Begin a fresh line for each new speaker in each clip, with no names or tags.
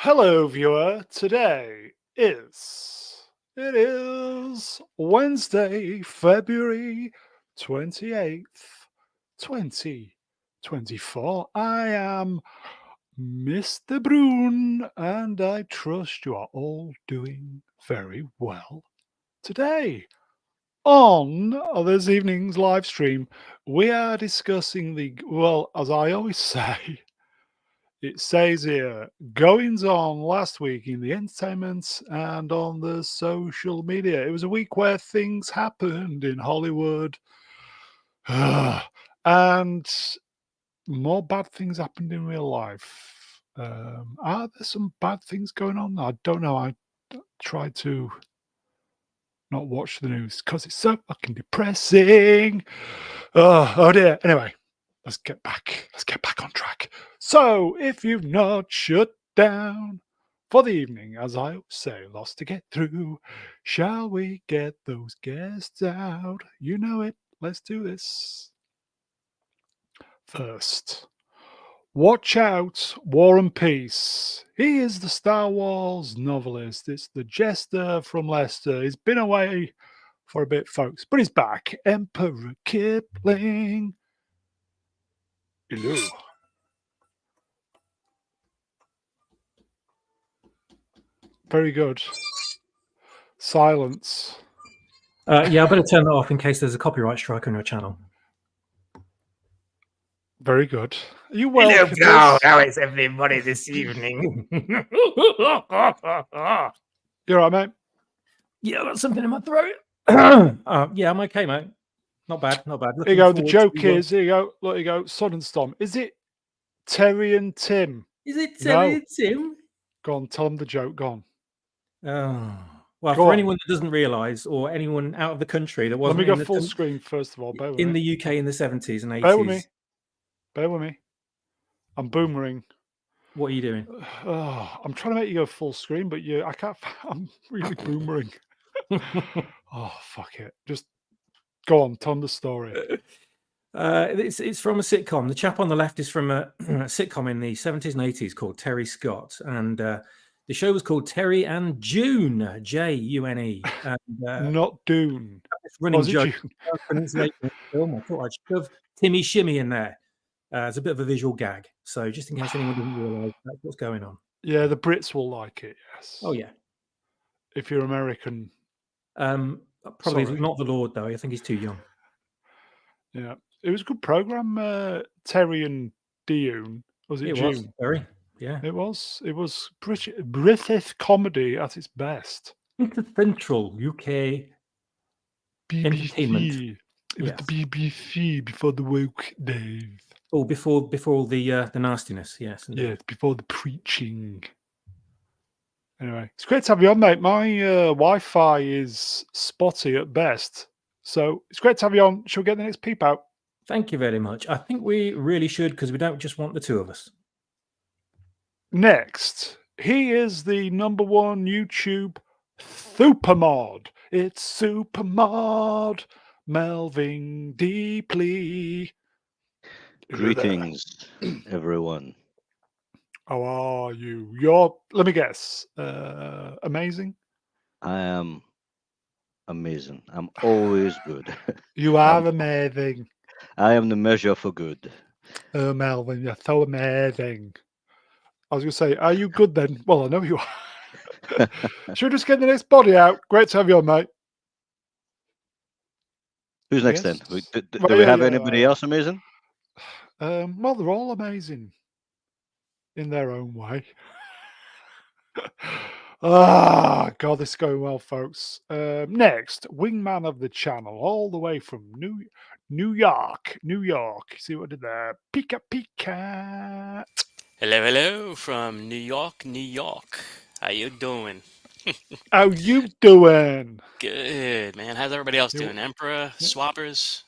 Hello, viewer. Today is Wednesday, February 28th, 2024. I am Mr. Brune, and I trust you are all doing very well today. On this evening's live stream, we are discussing as I always say, it says here, goings on last week in the entertainment and on the social media. It was a week where things happened in Hollywood. And more bad things happened in real life. Are there some bad things going on? I don't know. I try to not watch the news because it's so fucking depressing. Oh dear. Anyway, let's get back on track. So, if you've not shut down for the evening, as I say, lots to get through, shall we get those guests out? You know it. Let's do this. First, watch out, War and Peace. He is the Star Wars novelist. It's the jester from Leicester. He's been away for a bit, folks, but he's back. Emperor Kiplin. Hello. Very good. Silence.
Yeah, I better turn that off in case there's a copyright strike on your channel.
Very good. Are you well?
Hello, how is everybody this evening?
You're all right, mate?
Yeah, I've got something in my throat. Yeah, I'm okay, mate. Not bad, not bad.
Here you go. The joke is, here you go. Look, you go. Son and Storm. Is it Terry and Tim?
Is it Terry and Tim?
Go on, tell them the joke. Go on.
Well,
Go
for
on.
anyone that doesn't realise, or anyone out of the country that wasn't
Let me go full screen first of all. Bear with
in
me.
the UK in the 70s and 80s.
Bear with me. I'm boomering.
What are you doing?
I'm trying to make you go full screen, but I can't. I'm really boomering. Oh, fuck it. Just go on. Tell them the story.
It's from a sitcom. The chap on the left is from a sitcom in the 70s and 80s called Terry Scott. And the show was called Terry and June, June.
Not Dune.
Running joke. Film. I thought I'd shove Timmy Shimmy in there. It's a bit of a visual gag. So just in case anyone didn't realise that's what's going on.
Yeah, the Brits will like it, yes.
Oh, yeah.
If you're American.
Probably not the Lord, though. I think he's too young.
Yeah. It was a good program, Terry and Dune. Was it June?
Was, Terry. Yeah.
It was. It was British comedy at its best.
Central UK entertainment.
It was the BBC before the woke days.
Oh, before all the nastiness, yes.
Yeah, before the preaching. Anyway, it's great to have you on, mate. My Wi-Fi is spotty at best. So it's great to have you on. Shall we get the next peep out?
Thank you very much. I think we really should, because we don't just want the two of us.
Next, he is the #1 YouTube Supermod. It's Supermod, Melvin deeply.
Greetings, everyone.
How are you? You're, let me guess, amazing?
I am amazing. I'm always good.
You are amazing.
I am the measure for good.
Oh, Melvin, you're so amazing. I was going to say, are you good then? Well, I know you are. Should we just get the next body out? Great to have you on, mate.
Who's next then? Do we have anybody else amazing?
Well, they're all amazing in their own way. God, this is going well, folks. Next, wingman of the channel, all the way from New York. See what I did there? Pika.
Hello from New York. How you doing?
How you doing?
Good, man. How's everybody else doing? Emperor, Swappers,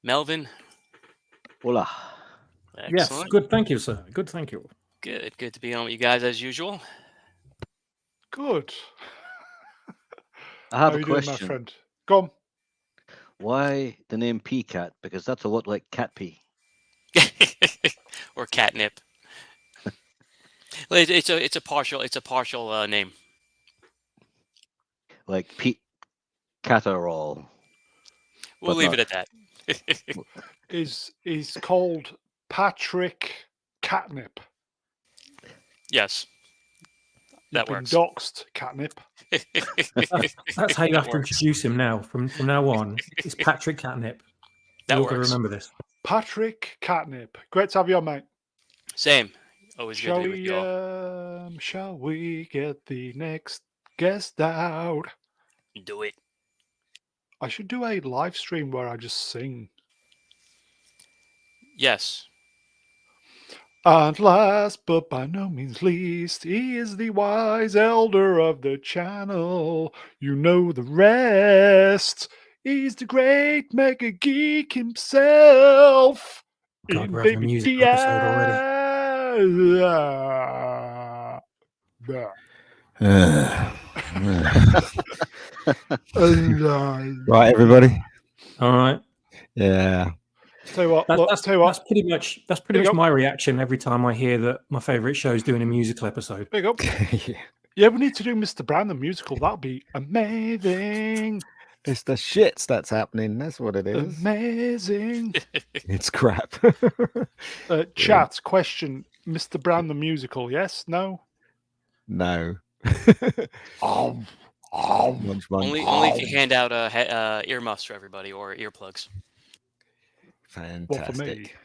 Melvin?
Hola.
Yes,
Excellent.
good. Thank you, sir. Good, thank you.
Good to be on with you guys as usual.
Good.
I have
How
a
you doing,
question.
my friend? Go on.
Why the name Peacat? Because that's a lot like cat pee.
Or catnip. Well, it's a partial name.
Like Pete Catterall.
We'll
But
leave
not-
it at that.
Is called Patrick Catnip.
Yes, that
You've
works.
been doxed, Catnip.
That's how you
That
have to
works.
introduce him now. From now on, it's Patrick Catnip.
That
You're going to
works.
remember this.
Patrick Catnip. Great to have you on, mate.
Same. Always good to be with you all.
Shall we get the next guest out?
Do it.
I should do a live stream where I just sing.
Yes.
And last, but by no means least, he is the wise elder of the channel. You know the rest. He's the great mega geek himself.
God,
In
we're having a
Baby
musical episode already.
Right, everybody.
All right.
Yeah.
Tell you what, look,
That's pretty much
There you go.
my reaction every time I hear that my favourite show is doing a musical episode.
there you go.
Yeah.
Yeah, we need to do Mr. Brown the musical. That'll be amazing.
It's the shits that's happening. That's what it is.
Amazing.
It's crap.
Chat, question, Mr. Brown the musical, yes? No?
No.
Oh.
Munch, munch.
Only if you hand out earmuffs for everybody or earplugs.
Well, for me.
Fantastic.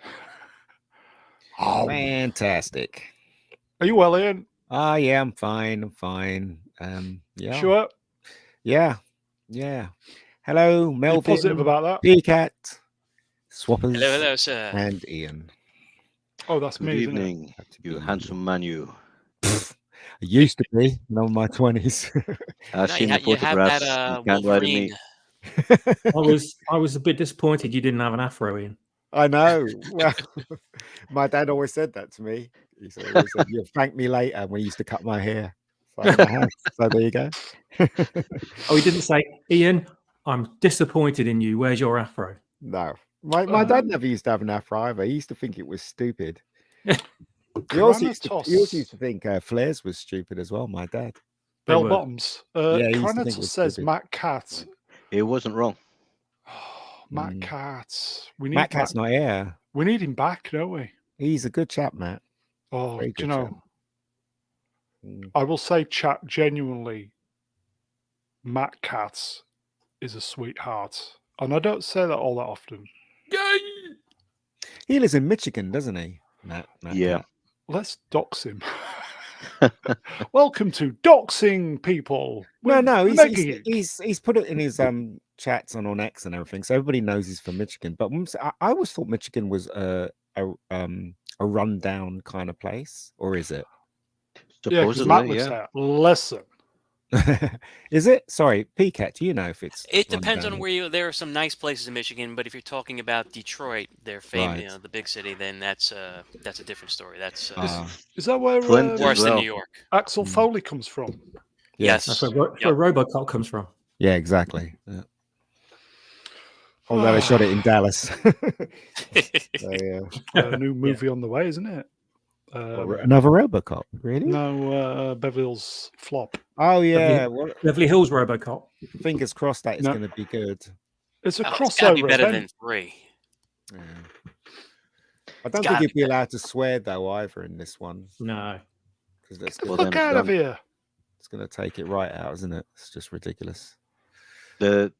Fantastic.
Are you well, Ian?
Yeah, I'm fine. I'm fine. Yeah.
Sure?
Yeah. Yeah. Hello,
You're
Melvin.
positive about that?
P-Cat, Swappers,
Hello, sir.
and Ian.
Oh, that's
Good
me, isn't it?
evening, you handsome man, you.
I used to be, in my 20s.
I've
No,
seen the
you have
photographs.
that
You can't lie to
Wolverine.
me.
I was a bit disappointed you didn't have an afro, Ian.
I know. Well, my dad always said that to me. He said, "You'll thank me later," when he used to cut my hair. So, so there you go.
Oh, he didn't say, Ian, I'm disappointed in you. Where's your afro?
No, my dad never used to have an afro either. He used to think it was stupid. He also used to think flares was stupid as well. My dad.
Bell
were.
bottoms.
Yeah, he used to think it
Cranitus
was
says
stupid.
Matt Cat.
It wasn't wrong.
Matt Cat. We need
Matt Cat's not here.
We need him back, don't we?
He's a good chap, Matt.
Oh,
Very
do you
good
know?
chap. Mm.
I will say, chat, genuinely, Matt Cat is a sweetheart. And I don't say that all that often.
He lives in Michigan, doesn't he? Matt
Yeah.
Cat.
Let's dox him. Welcome to Doxing People.
No,
with
no,
the Mega Geek.
he's put it in his chats and on X and everything, so everybody knows he's from Michigan. But I always thought Michigan was a rundown kind of place, or is it?
Yeah, because
Supposedly,
Matt lives
yeah.
there. Listen.
Is it? Sorry, PCAT, do you know if it's?
It depends
rundown
on
or-
where you. There are some nice places in Michigan, but if you're talking about Detroit, they're famous,
Right.
the big city, then that's a different story. That's
Is that where
Flint
worse
as
than
well.
New York.
Axel Foley comes from?
Yes.
That's where Robocop comes from.
Yeah, exactly. Yeah. Although they shot it in Dallas. So, yeah.
A new movie on the way, isn't it?
Another Robocop, really?
No, Beverly Hills Flop.
Oh yeah. Well,
Beverly Hills Robocop.
fingers crossed that is
No.
going to be good.
It's a
It's gotta be
crossover
better
event.
than 3.
Yeah. I don't
gotta
think you'd
be
be allowed to swear though either in this one,
No.
because that's
Get the
Well,
fuck
then
out of
done.
here.
it's going to take it right out, isn't it? It's just ridiculous.
The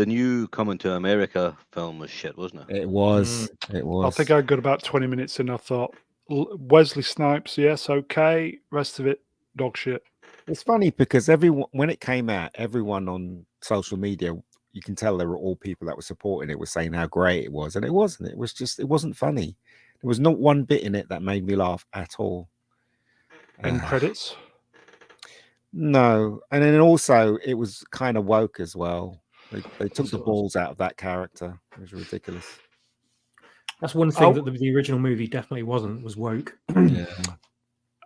new Coming to America film was shit, wasn't it?
It was. It was.
I think I got about 20 minutes in. I thought, Wesley Snipes, yes, okay. Rest of it, dog shit.
It's funny because everyone, when it came out, everyone on social media, you can tell they were all people that were supporting it, were saying how great it was, and it wasn't. It was just, it wasn't funny. There was not one bit in it that made me laugh at all.
End credits.
No, and then also it was kind of woke as well. They took
Yes,
the
it was.
balls out of that character. It was ridiculous.
That's one thing
Oh.
that the original movie definitely wasn't, was woke.
Yeah.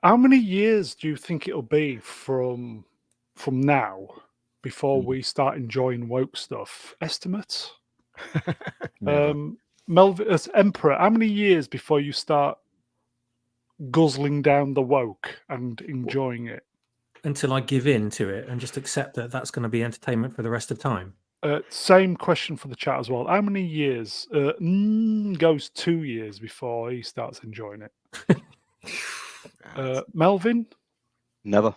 How many years do you think it'll be from now before we start enjoying woke stuff? Estimates?
Never.
Melvin, as Emperor, how many years before you start guzzling down the woke and enjoying it.
Until I give in to it and just accept that that's going to be entertainment for the rest of time.
Same question for the chat as well. How many years goes 2 years before he starts enjoying it? Melvin?
Never.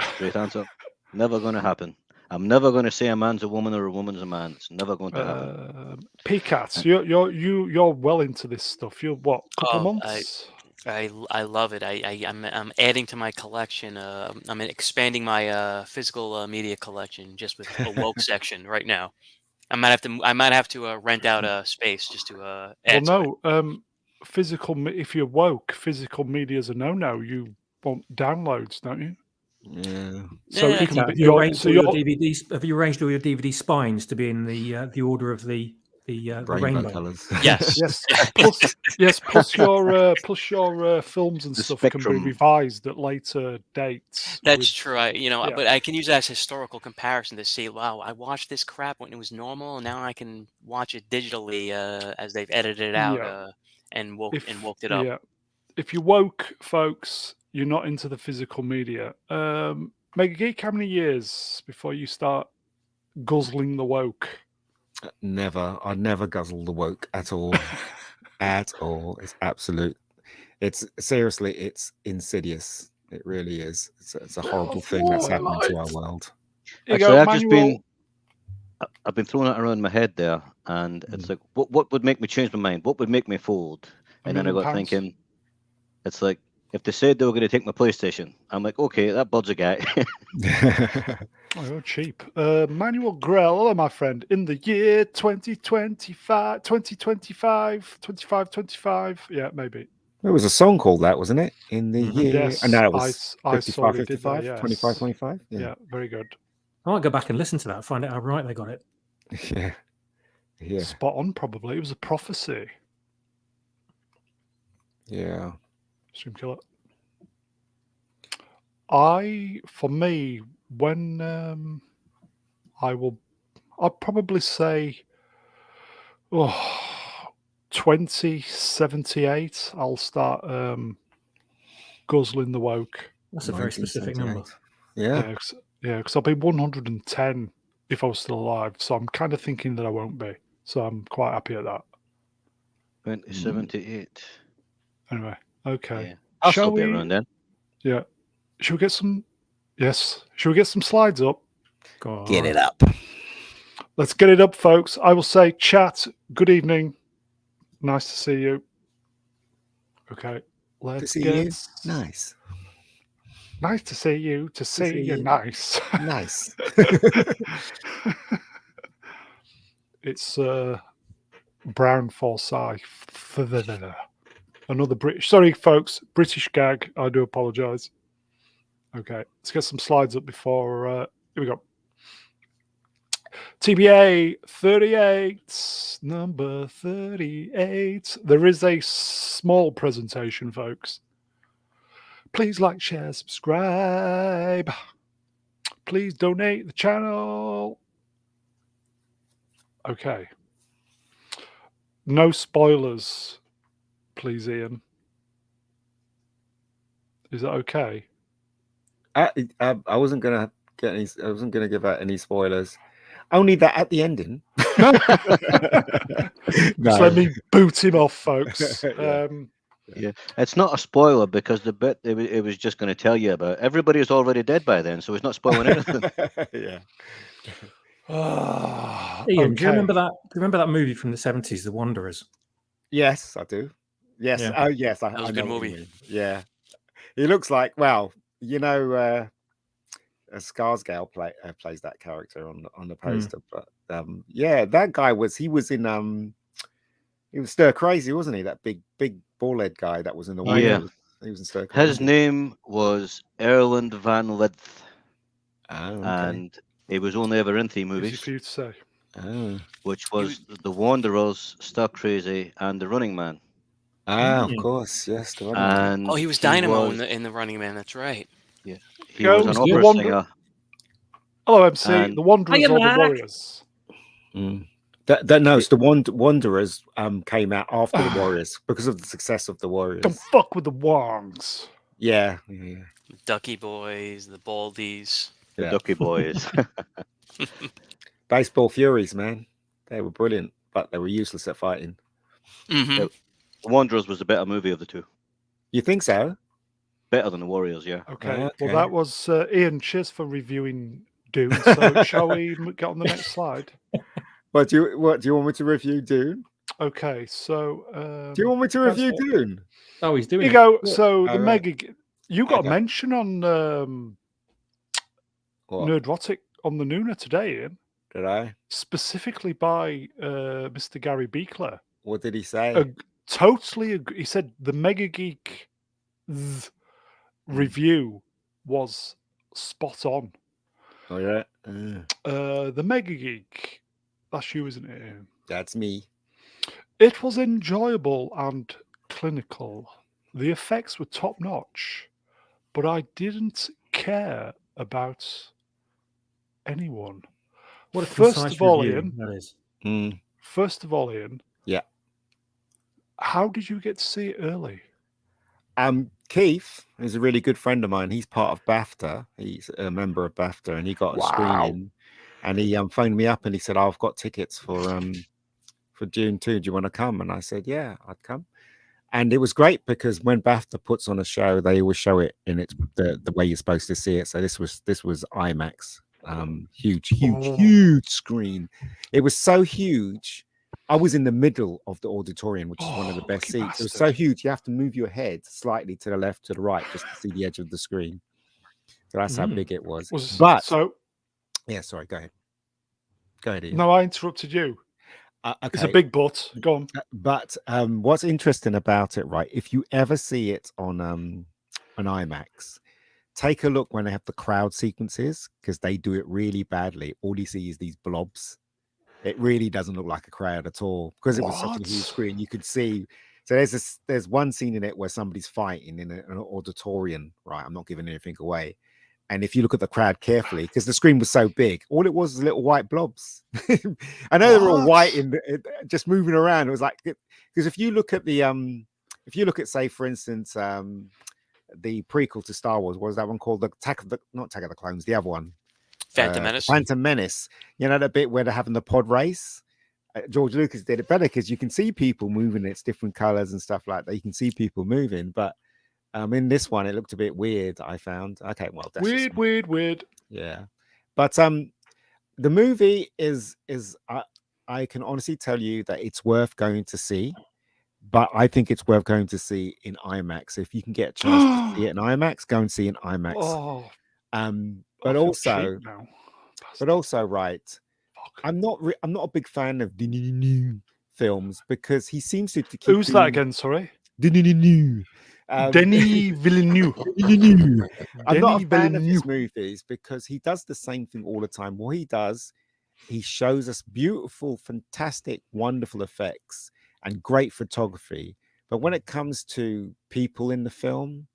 Straight answer. Never going to happen. I'm never going to say a man's a woman or a woman's a man. It's never going to happen.
PCATs, you're well into this stuff. You're what, couple
Oh,
months?
I love it. I'm adding to my collection. I'm expanding my physical media collection just with a woke section right now. I might have to rent out a space just to add to it.
If you're woke, physical media is a no-no. You want downloads, don't you?
Yeah.
So
Yeah,
it can
Have
be,
you arranged all your DVDs? Have you arranged all your DVD spines to be in the order of the rainbow
colours.
Yes.
plus your films and
The
stuff can
spectrum.
be revised at later dates.
That's true.
yeah.
But I can use that as historical comparison to see, wow, I watched this crap when it was normal, and now I can watch it digitally as they've edited it out and woke it up.
Yeah. If you're woke, folks, you're not into the physical media. Mega Geek, how many years before you start guzzling the woke?
Never. I'd never guzzle the woke at all. At all. It's absolute. It's seriously, it's insidious. It really is. It's a horrible thing that's happening to our world.
Actually, I've been throwing it around my head there, and it's like, what would make me change my mind? What would make me fold? And then I got thinking, it's like, if they said they were going to take my PlayStation, I'm like, okay, that bird's a guy.
Oh, you're cheap. Manuel Grell, hello, my friend. In the year 2025. Yeah, maybe.
There was a song called that, wasn't it? In the year.
Yes,
And that was
I
55,
saw it,
55,
yes.
25, 25.
Yeah, very good.
I might go back and listen to that, find out how right they got it.
Yeah.
Spot on, probably. It was a prophecy.
Yeah.
Stream killer. For me, when I'll probably say 2078, I'll start guzzling the woke.
That's a very specific number.
Yeah.
Yeah, because I'll be 110 if I was still alive. So I'm kind of thinking that I won't be. So I'm quite happy at that.
2078.
Anyway, okay.
Yeah. I'll still be around then.
Yeah. Should we get some? Yes. Should we get some slides up?
Get it up.
Let's get it up, folks. I will say, chat, good evening. Nice to see you. Okay. Let's get...
Nice.
Nice to see you. To see you. Nice.
Nice.
It's Brown Forsyth. Another British. Sorry, folks. British gag. I do apologise. Okay. Let's get some slides up before... here we go. TBA 38, number 38. There is a small presentation, folks. Please like, share, subscribe. Please donate the channel. Okay. No spoilers, please, Ian. Is that okay?
I wasn't gonna get any. I wasn't gonna give out any spoilers. Only that at the ending.
Just let me boot him off, folks.
Yeah, it's not a spoiler because the bit it was just going to tell you about. Everybody is already dead by then, so it's not spoiling anything.
Yeah.
Ian, do you remember that? Do you remember that movie from the 70s, The Wanderers?
Yes, I do. Yes.
Yeah.
Oh, yes.
That was a good movie.
Yeah. He looks like, well, you know, Skarsgård plays that character on the poster, but yeah, that guy was he was Stir Crazy, wasn't he? That big bald head guy that was in the
Yeah.
He was in Stir Crazy.
His name was Erland Van Lidth,
Oh, okay.
and he was only ever in 3
Easy
movies,
for you to say.
Oh.
which was The Wanderers, Stir Crazy, and The Running Man.
Ah, of course, yes. The Running Man.
And
Oh, he was Dynamo in the Running Man. That's right.
Yeah, he was an opera singer.
Hello, MC.
And-
The Wanderers or the Warriors?
The Wanderers came out after the Warriors because of the success of the Warriors.
Don't fuck with the Wongs.
Yeah.
Ducky Boys, the Baldies.
The Ducky Boys.
Baseball Furies, man. They were brilliant, but they were useless at fighting.
Mm-hmm.
The Wanderers was a better movie of the two.
You think so?
Better than the Warriors, yeah.
Okay. Well, that was Ian. Cheers for reviewing Dune. So shall we get on the next slide?
What do you want me to review Dune?
Okay, so
do you want me to review Dune?
Oh, he's doing.
You go. So the Mega. You got a mention on Nerdrotic on the Nooner today, Ian.
Did I?
Specifically by Mr. Gary Beekler.
What did he say?
Totally agree. He said the Mega Geek review was spot on.
Oh yeah.
The Mega Geek. That's you, isn't it, Ian?
That's me.
It was enjoyable and clinical. The effects were top notch, but I didn't care about anyone.
What a
First of all,
review
Ian.
that is.
First of all, Ian.
Yeah.
How did you get to see it early?
Keith is a really good friend of mine. He's part of BAFTA. He's a member of BAFTA, and he got a screening. And he phoned me up and he said, "I've got tickets for Dune 2. Do you want to come?" And I said, "Yeah, I'd come." And it was great because when BAFTA puts on a show, they always show it in its the way you're supposed to see it. So this was IMAX, huge screen. It was so huge. I was in the middle of the auditorium, which is one of the best seats.
Bastard.
It was so huge, you have to move your head slightly to the left, to the right, just to see the edge of the screen. So that's how big it was. Yeah, sorry, go ahead. Go ahead, Ian.
No, I interrupted you.
Okay.
It's a big but. Go on.
But what's interesting about it, right? If you ever see it on an IMAX, take a look when they have the crowd sequences, because they do it really badly. All you see is these blobs. It really doesn't look like a crowd at all because it was such a huge screen. You could see. So there's one scene in it where somebody's fighting in an auditorium, right? I'm not giving anything away. And if you look at the crowd carefully, because the screen was so big, all it was little white blobs. I know they were all white just moving around. It was like, because if you look at say, for instance, the prequel to Star Wars, what was that one called? Not Attack of the Clones, the other one.
Phantom Menace.
Phantom Menace. You know, that bit where they're having the pod race. George Lucas did it better because you can see people moving. It's different colors and stuff like that. You can see people moving, but in this one, it looked a bit weird, I found. Okay, well, that's
weird.
Yeah. But the movie is I can honestly tell you that it's worth going to see, but I think it's worth going to see in IMAX. If you can get a chance to see it in IMAX, go and see it in IMAX. But also, right, I'm not a big fan of the films because he seems to keep.
Who's that again? Sorry.
Denis
Villeneuve.
I'm not a fan of his movies because he does the same thing all the time. What he does, he shows us beautiful, fantastic, wonderful effects and great photography. But when it comes to people in the film,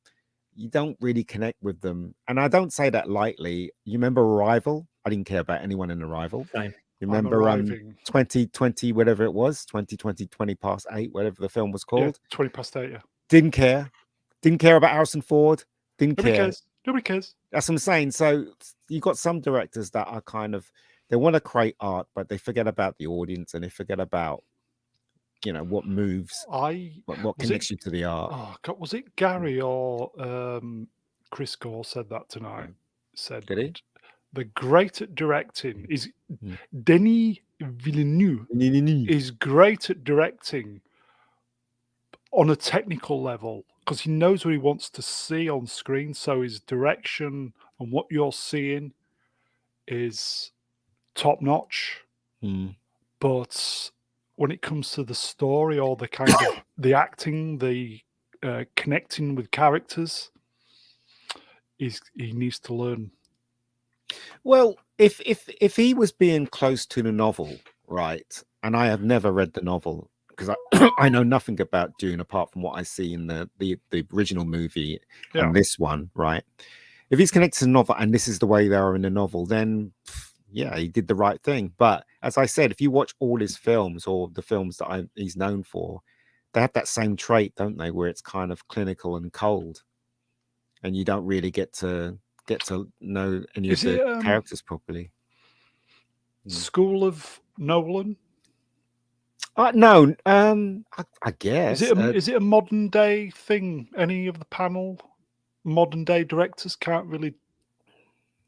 you don't really connect with them. And I don't say that lightly. You remember Arrival? I didn't care about anyone in Arrival.
Same.
You remember 2020, whatever it was, 2020, 20 past 8, whatever the film was called?
Yeah, 20 past 8, yeah.
Didn't care. Didn't care about Harrison Ford. Nobody
cares. That's
what I'm saying. So you got some directors that are kind of, they want to create art, but they forget about the audience and they forget about, what moves, what connects you to the art.
Oh God, was it Gary or Chris Gore said that tonight?
Did he?
The great at directing is Denis Villeneuve is great at directing on a technical level because he knows what he wants to see on screen. So his direction and what you're seeing is top notch. But when it comes to the story or the kind of the acting, the connecting with characters, he needs to learn.
Well, if he was being close to the novel, right, and I have never read the novel because I know nothing about Dune apart from what I see in the original movie and this one, right? If he's connected to the novel and this is the way they are in the novel, then yeah, he did the right thing. But as I said, if you watch all his films or the films that he's known for, they have that same trait, don't they? Where it's kind of clinical and cold, and you don't really get to know any of the characters properly.
School of Nolan?
No, I guess.
Is it a modern day thing? Any of the panel modern day directors can't really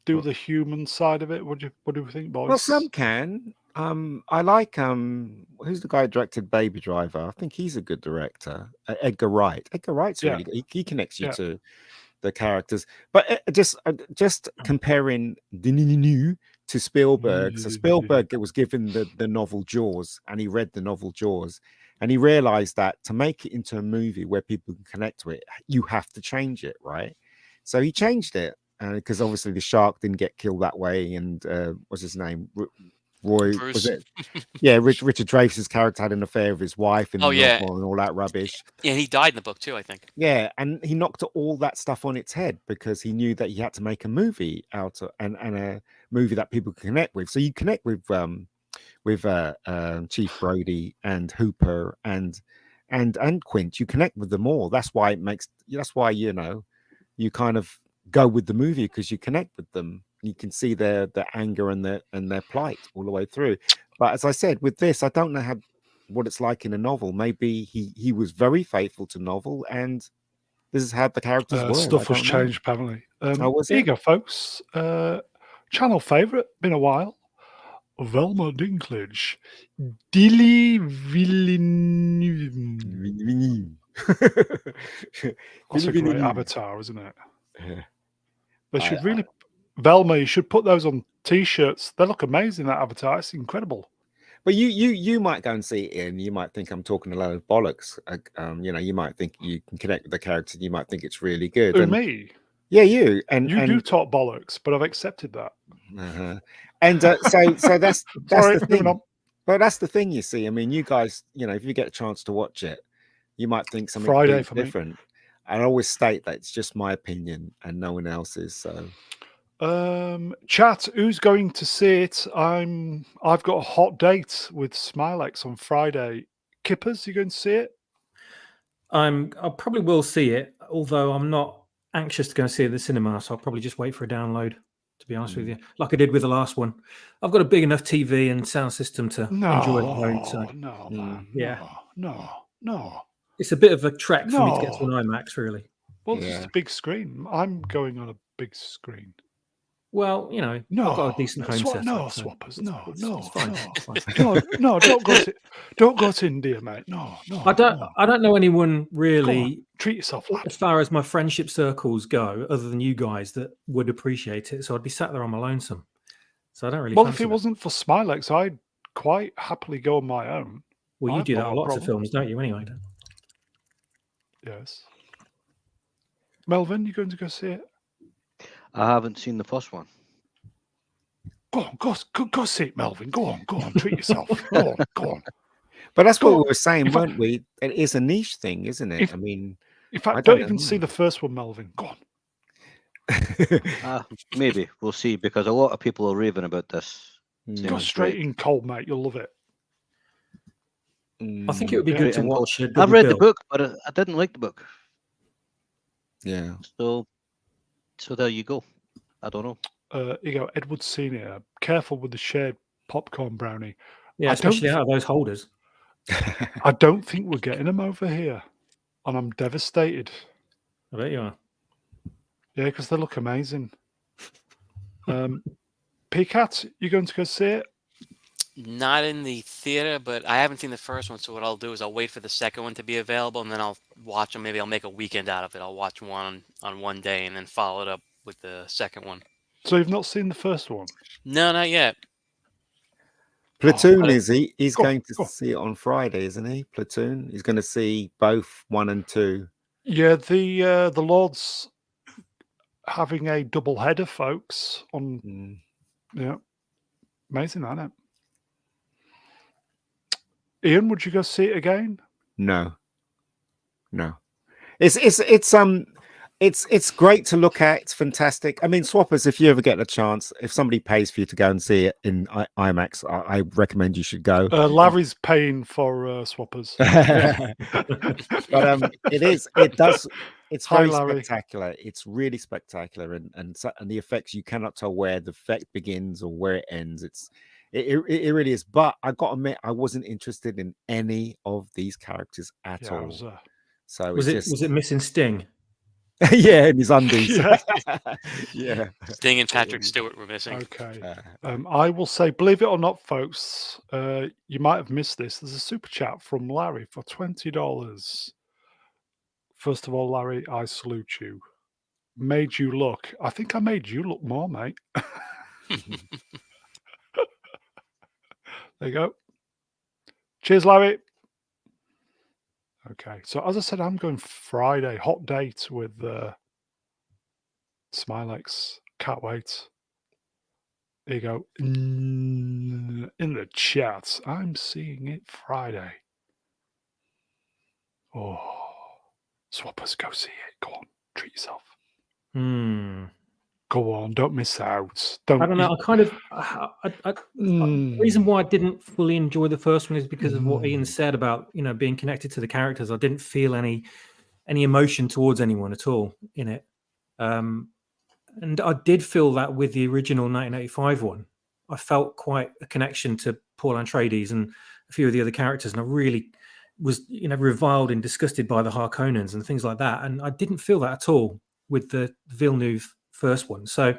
do the human side of it. What do you think, boys?
Well, some can. I like who's the guy who directed Baby Driver? I think he's a good director. Edgar Wright. Edgar Wright's really good. He connects you to the characters. But just comparing New to Spielberg. So Spielberg was given the novel Jaws, and he read the novel Jaws, and he realized that to make it into a movie where people can connect to it, you have to change it, right? So he changed it because obviously the shark didn't get killed that way, and what's his name? Roy,
Bruce.
was it? Yeah, Richard Dreyfuss's character had an affair with his wife in the novel and all that rubbish.
Yeah, he died in the book too, I think.
Yeah, and he knocked all that stuff on its head because he knew that he had to make a movie out of, and a movie that people can connect with. So you connect with Chief Brody and Hooper and Quint. You connect with them all. That's why you kind of go with the movie because you connect with them. You can see their anger and their plight all the way through. But as I said, with this, I don't know what it's like in a novel. Maybe he was very faithful to novel, and this is how the characters were.
Stuff was changed, apparently. Here you go, folks. Channel favourite, been a while. Velma Dinklage. Dilly Villeneuve. That's a great avatar, isn't it?
Yeah.
They should really... Velma, you should put those on T-shirts. They look amazing, that avatar. It's incredible.
But you might go and see it, and you might think I'm talking a load of bollocks. You might think you can connect with the character. You might think it's really good.
Who, me?
Yeah, you.
You do talk bollocks, but I've accepted that.
And so that's
Sorry,
the thing. But that's the thing, you see. I mean, you guys, if you get a chance to watch it, you might think something
Friday for
different. Me. I always state that it's just my opinion and no one else's. So.
Chat, who's going to see it? I've got a hot date with Smilex on Friday. Kippers, you going to see it?
I probably will see it, although I'm not anxious to go and see it at the cinema, so I'll probably just wait for a download, to be honest with you, like I did with the last one. I've got a big enough TV and sound system to enjoy it home. So.
No, man.
Yeah.
No.
It's a bit of a trek for me to get to an IMAX, really.
Well, it's just a big screen. I'm going on a big screen.
Well, I've got a decent home setup.
No,
so
swappers.
It's fine.
No, don't go to India, mate. No.
I don't know anyone really.
Treat yourself, lad.
As far as my friendship circles go, other than you guys, that would appreciate it. So I'd be sat there on my lonesome. So I don't really.
Well, if it wasn't for Smilex, I'd quite happily go on my own.
Well, you do that on lots of films, don't you? Anyway.
Yes. Melvin, you going to go see it?
I haven't seen the first one.
Go see it, Melvin. Go on, treat yourself. Go on.
But that's what we were saying, weren't we? It is a niche thing, isn't it? In
fact, don't even see the first one, Melvin. Go
on. Maybe we'll see, because a lot of people are raving about this.
Go straight in cold, mate. You'll love it.
I think it would be good to watch.
I've read the book, but I didn't like the book.
Yeah.
So there you go. I don't know.
You go, Edward Senior. Careful with the shared popcorn brownie.
Yeah, especially out of those holders.
I don't think we're getting them over here, and I'm devastated.
I bet you are.
Yeah, because they look amazing. PCAT, you going to go see it?
Not in the theater, but I haven't seen the first one. So what I'll do is I'll wait for the second one to be available, and then I'll watch them. Maybe I'll make a weekend out of it. I'll watch one on one day, and then follow it up with the second one.
So you've not seen the first one?
No, not yet.
Platoon he's going to see it on Friday, isn't he? Platoon. He's going to see both 1 and 2.
Yeah, the Lord's having a double header, folks. Yeah, amazing, isn't it? Ian, would you go see it again?
No. It's It's great to look at. It's fantastic. I mean, Swappers, if you ever get a chance, if somebody pays for you to go and see it in IMAX, I recommend you should go.
Larry's paying for Swappers.
But it's
Hi,
very
Larry.
spectacular. It's really spectacular, and the effects, you cannot tell where the effect begins or where it ends. It really is. But I got to admit, I wasn't interested in any of these characters at all. So
was it missing Sting?
Yeah, in his undies.
Yeah.
Sting and Patrick Stewart were missing.
Okay. I will say, believe it or not, folks, you might have missed this. There's a super chat from Larry for $20. First of all, Larry, I salute you. Made you look. I think I made you look more, mate. There you go. Cheers, Larry. Okay, so as I said, I'm going Friday, hot date with Smilex. Can't wait. There you go. In the chat, I'm seeing it Friday. Oh, Swappers, go see it. Go on, treat yourself. Go on, don't miss out.
I don't know. The reason why I didn't fully enjoy the first one is because of what Ian said about being connected to the characters. I didn't feel any emotion towards anyone at all in it, and I did feel that with the original 1985 one. I felt quite a connection to Paul Atreides and a few of the other characters, and I really was reviled and disgusted by the Harkonnens and things like that. And I didn't feel that at all with the Villeneuve first one. So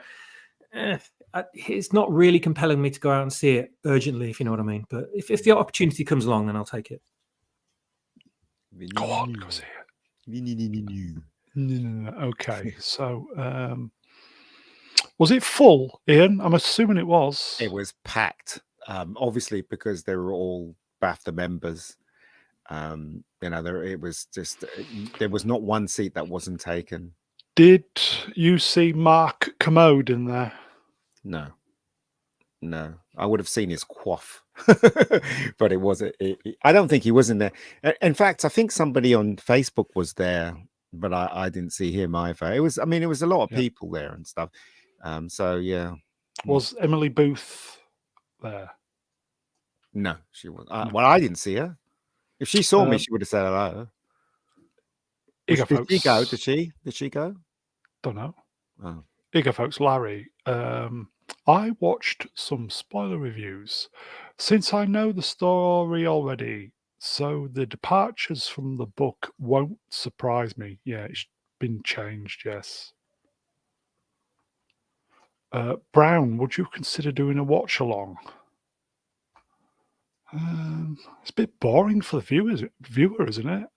it's not really compelling me to go out and see it urgently, if you know what I mean. But if the opportunity comes along, then I'll take it.
Go on, go see it. Okay, so was it full, Ian? I'm assuming it was.
It was packed, obviously, because they were all BAFTA members. It was just, there was not one seat that wasn't taken.
Did you see Mark Commode in there?
No. I would have seen his quaff, but it wasn't. I don't think he was in there. In fact, I think somebody on Facebook was there, but I didn't see him either. It was a lot of people there and stuff. So yeah.
Was Emily Booth there?
No, she wasn't. Well, I didn't see her. If she saw me, she would have said hello. Did she go? Did she go?
Don't know.
Oh.
Here you go, folks. Larry, I watched some spoiler reviews. Since I know the story already, so the departures from the book won't surprise me. Yeah, it's been changed, yes. Brown, would you consider doing a watch-along? It's a bit boring for the viewer, isn't it?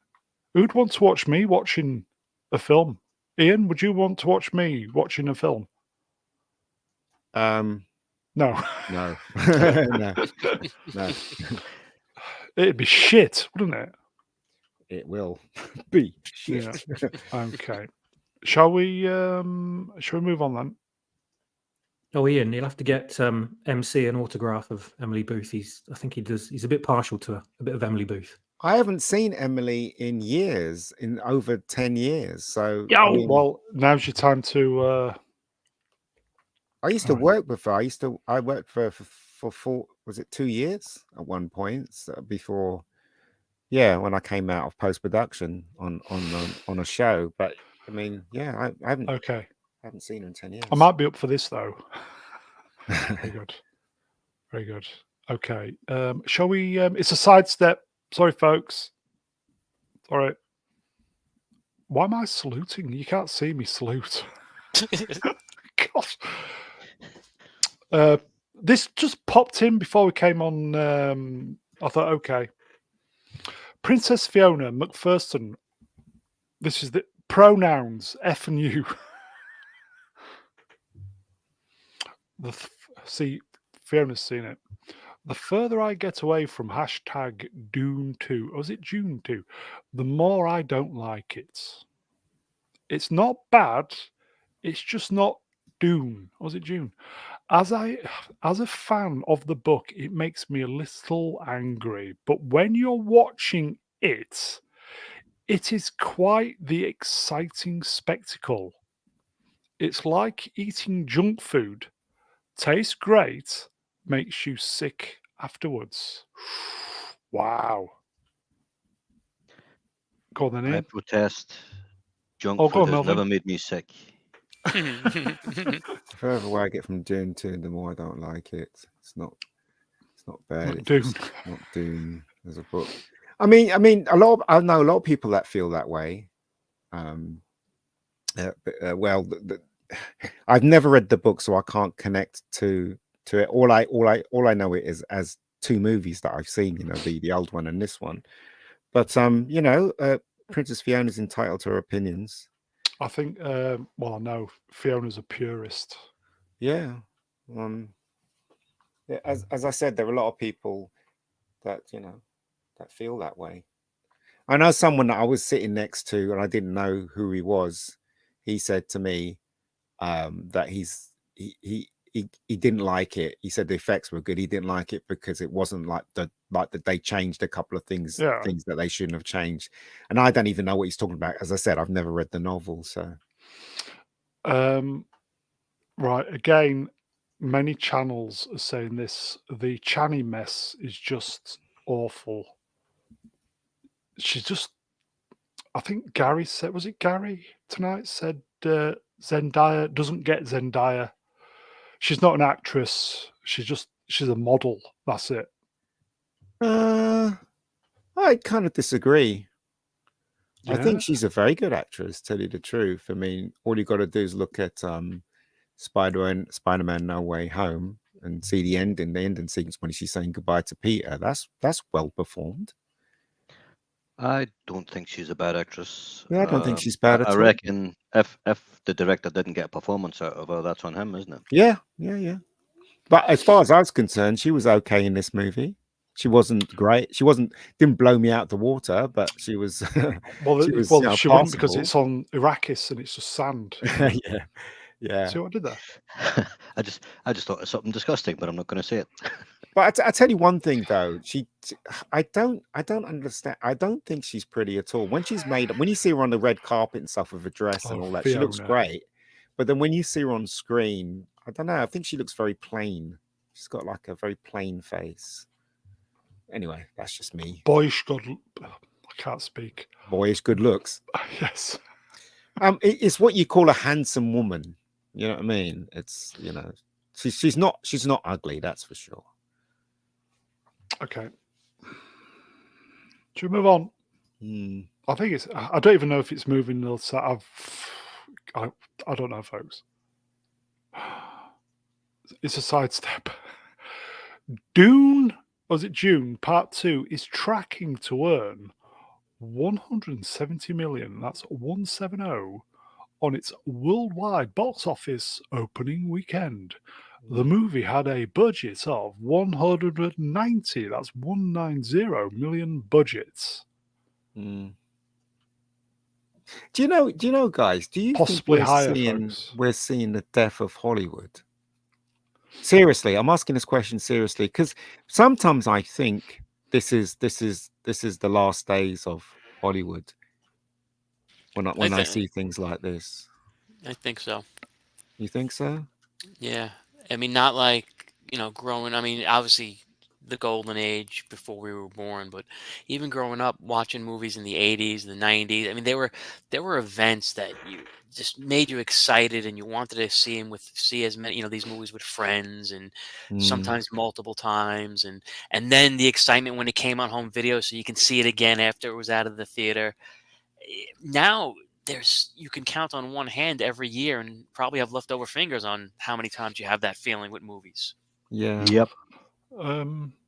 Who'd want to watch me watching a film? Ian, would you want to watch me watching a film?
No.
No.
No.
It'd be shit, wouldn't it?
It will be shit.
Yeah. Okay. Shall we move on then?
Oh, Ian, you'll have to get MC an autograph of Emily Booth. He's a bit partial to a bit of Emily Booth.
I haven't seen Emily in years, in over 10 years. So
well, now's your time to
I used to work with her. I worked for 2 years at one point before, when I came out of post-production on a show. But I mean, I haven't seen her in 10 years.
I might be up for this though. Very good. Okay. Shall we it's a sidestep. Sorry, folks. All right. Why am I saluting? You can't see me salute. God. This just popped in before we came on. I thought, okay. Princess Fiona McPherson. This is the pronouns F and U. See, Fiona's seen it. The further I get away from hashtag Dune 2, or is it June 2, the more I don't like it. It's not bad. It's just not Dune. Or is it June? As a fan of the book, it makes me a little angry. But when you're watching it, It is quite the exciting spectacle. It's like eating junk food. Tastes great, makes you sick afterwards. Wow. Go on then,
I
Ian.
protest. Junk
Oh, go
food
on,
has
Melvin.
never made me sick.
The further away I get from Dune 2, the more I don't like it. It's not bad.
Not
It's
Dune.
just not Dune as a book. I mean, I know a lot of people that feel that way. Well, I've never read the book, so I can't connect to it. All I know it is as two movies that I've seen. The old one and this one. But Princess Fiona's entitled to her opinions.
I think. Well, no, Fiona's a purist.
Yeah. As I said, there are a lot of people that that feel that way. I know someone that I was sitting next to, and I didn't know who he was. He said to me that he didn't like it. He said the effects were good. He didn't like it because it wasn't like that they changed a couple of things that they shouldn't have changed. And I don't even know what he's talking about. As I said, I've never read the novel, so.
Right. Again, many channels are saying this. The Channy mess is just awful. She's just. I think Gary said. Was it Gary tonight? Said Zendaya doesn't get Zendaya. She's not an actress. She's a model. That's it.
I kind of disagree.
Yeah.
I think she's a very good actress, tell you the truth. I mean, all you got to do is look at Spider-Man No Way Home and see the ending sequence when she's saying goodbye to Peter. That's well performed.
I don't think she's a bad actress.
Yeah, I don't think she's bad at all.
I reckon if the director didn't get a performance out of her, that's on him, isn't it?
Yeah. But as far as I was concerned, she was okay in this movie. She wasn't great. She didn't blow me out the water, but she was.
She wouldn't because it's on Arrakis and it's just sand.
Yeah.
See what I did there?
I just thought of something disgusting, but I'm not going to say it.
But I tell you one thing though, I don't understand. I don't think she's pretty at all. When you see her on the red carpet and stuff with a dress and all that, Fiona. She looks great. But then when you see her on screen, I don't know. I think she looks very plain. She's got like a very plain face. Anyway, that's just me.
Boyish I can't speak.
Boyish good looks.
Yes.
It's what you call a handsome woman. You know what I mean? It's she's not ugly, that's for sure.
Okay. Should we move on? I think I don't even know if it's moving. I don't know, folks. It's a sidestep. Dune, was it June? Part 2 is tracking to earn 170 million. That's 170 on its worldwide box office opening weekend. The movie had a budget of 190. That's 190 million budgets.
Do you know, guys? Do you
possibly
think
higher?
We're seeing the death of Hollywood? Seriously, I'm asking this question seriously because sometimes I think this is the last days of Hollywood. When I see things like this,
I think so.
You think so?
Yeah, I mean, not like growing. I mean, obviously the golden age before we were born, but even growing up watching movies in the 80s, the 90s. I mean, there were events that you just made you excited and you wanted to see as many these movies with friends and sometimes multiple times, and then the excitement when it came on home video so you can see it again after it was out of the theater. Now you can count on one hand every year and probably have leftover fingers on how many times you have that feeling with movies.
Yeah.
Yep.
I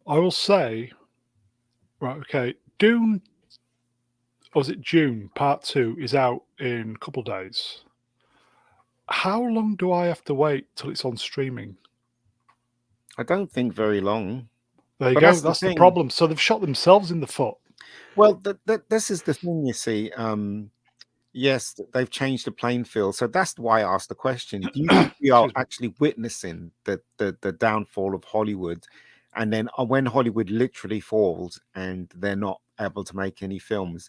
will say, right, okay, Dune, was it June? Part 2 is out in a couple of days. How long do I have to wait till it's on streaming?
I don't think very long.
There you go. That's the problem. So they've shot themselves in the foot.
Well, this is the thing, you see. Yes, they've changed the playing field. So that's why I asked the question. Do you think we are actually witnessing the downfall of Hollywood? And then when Hollywood literally falls and they're not able to make any films,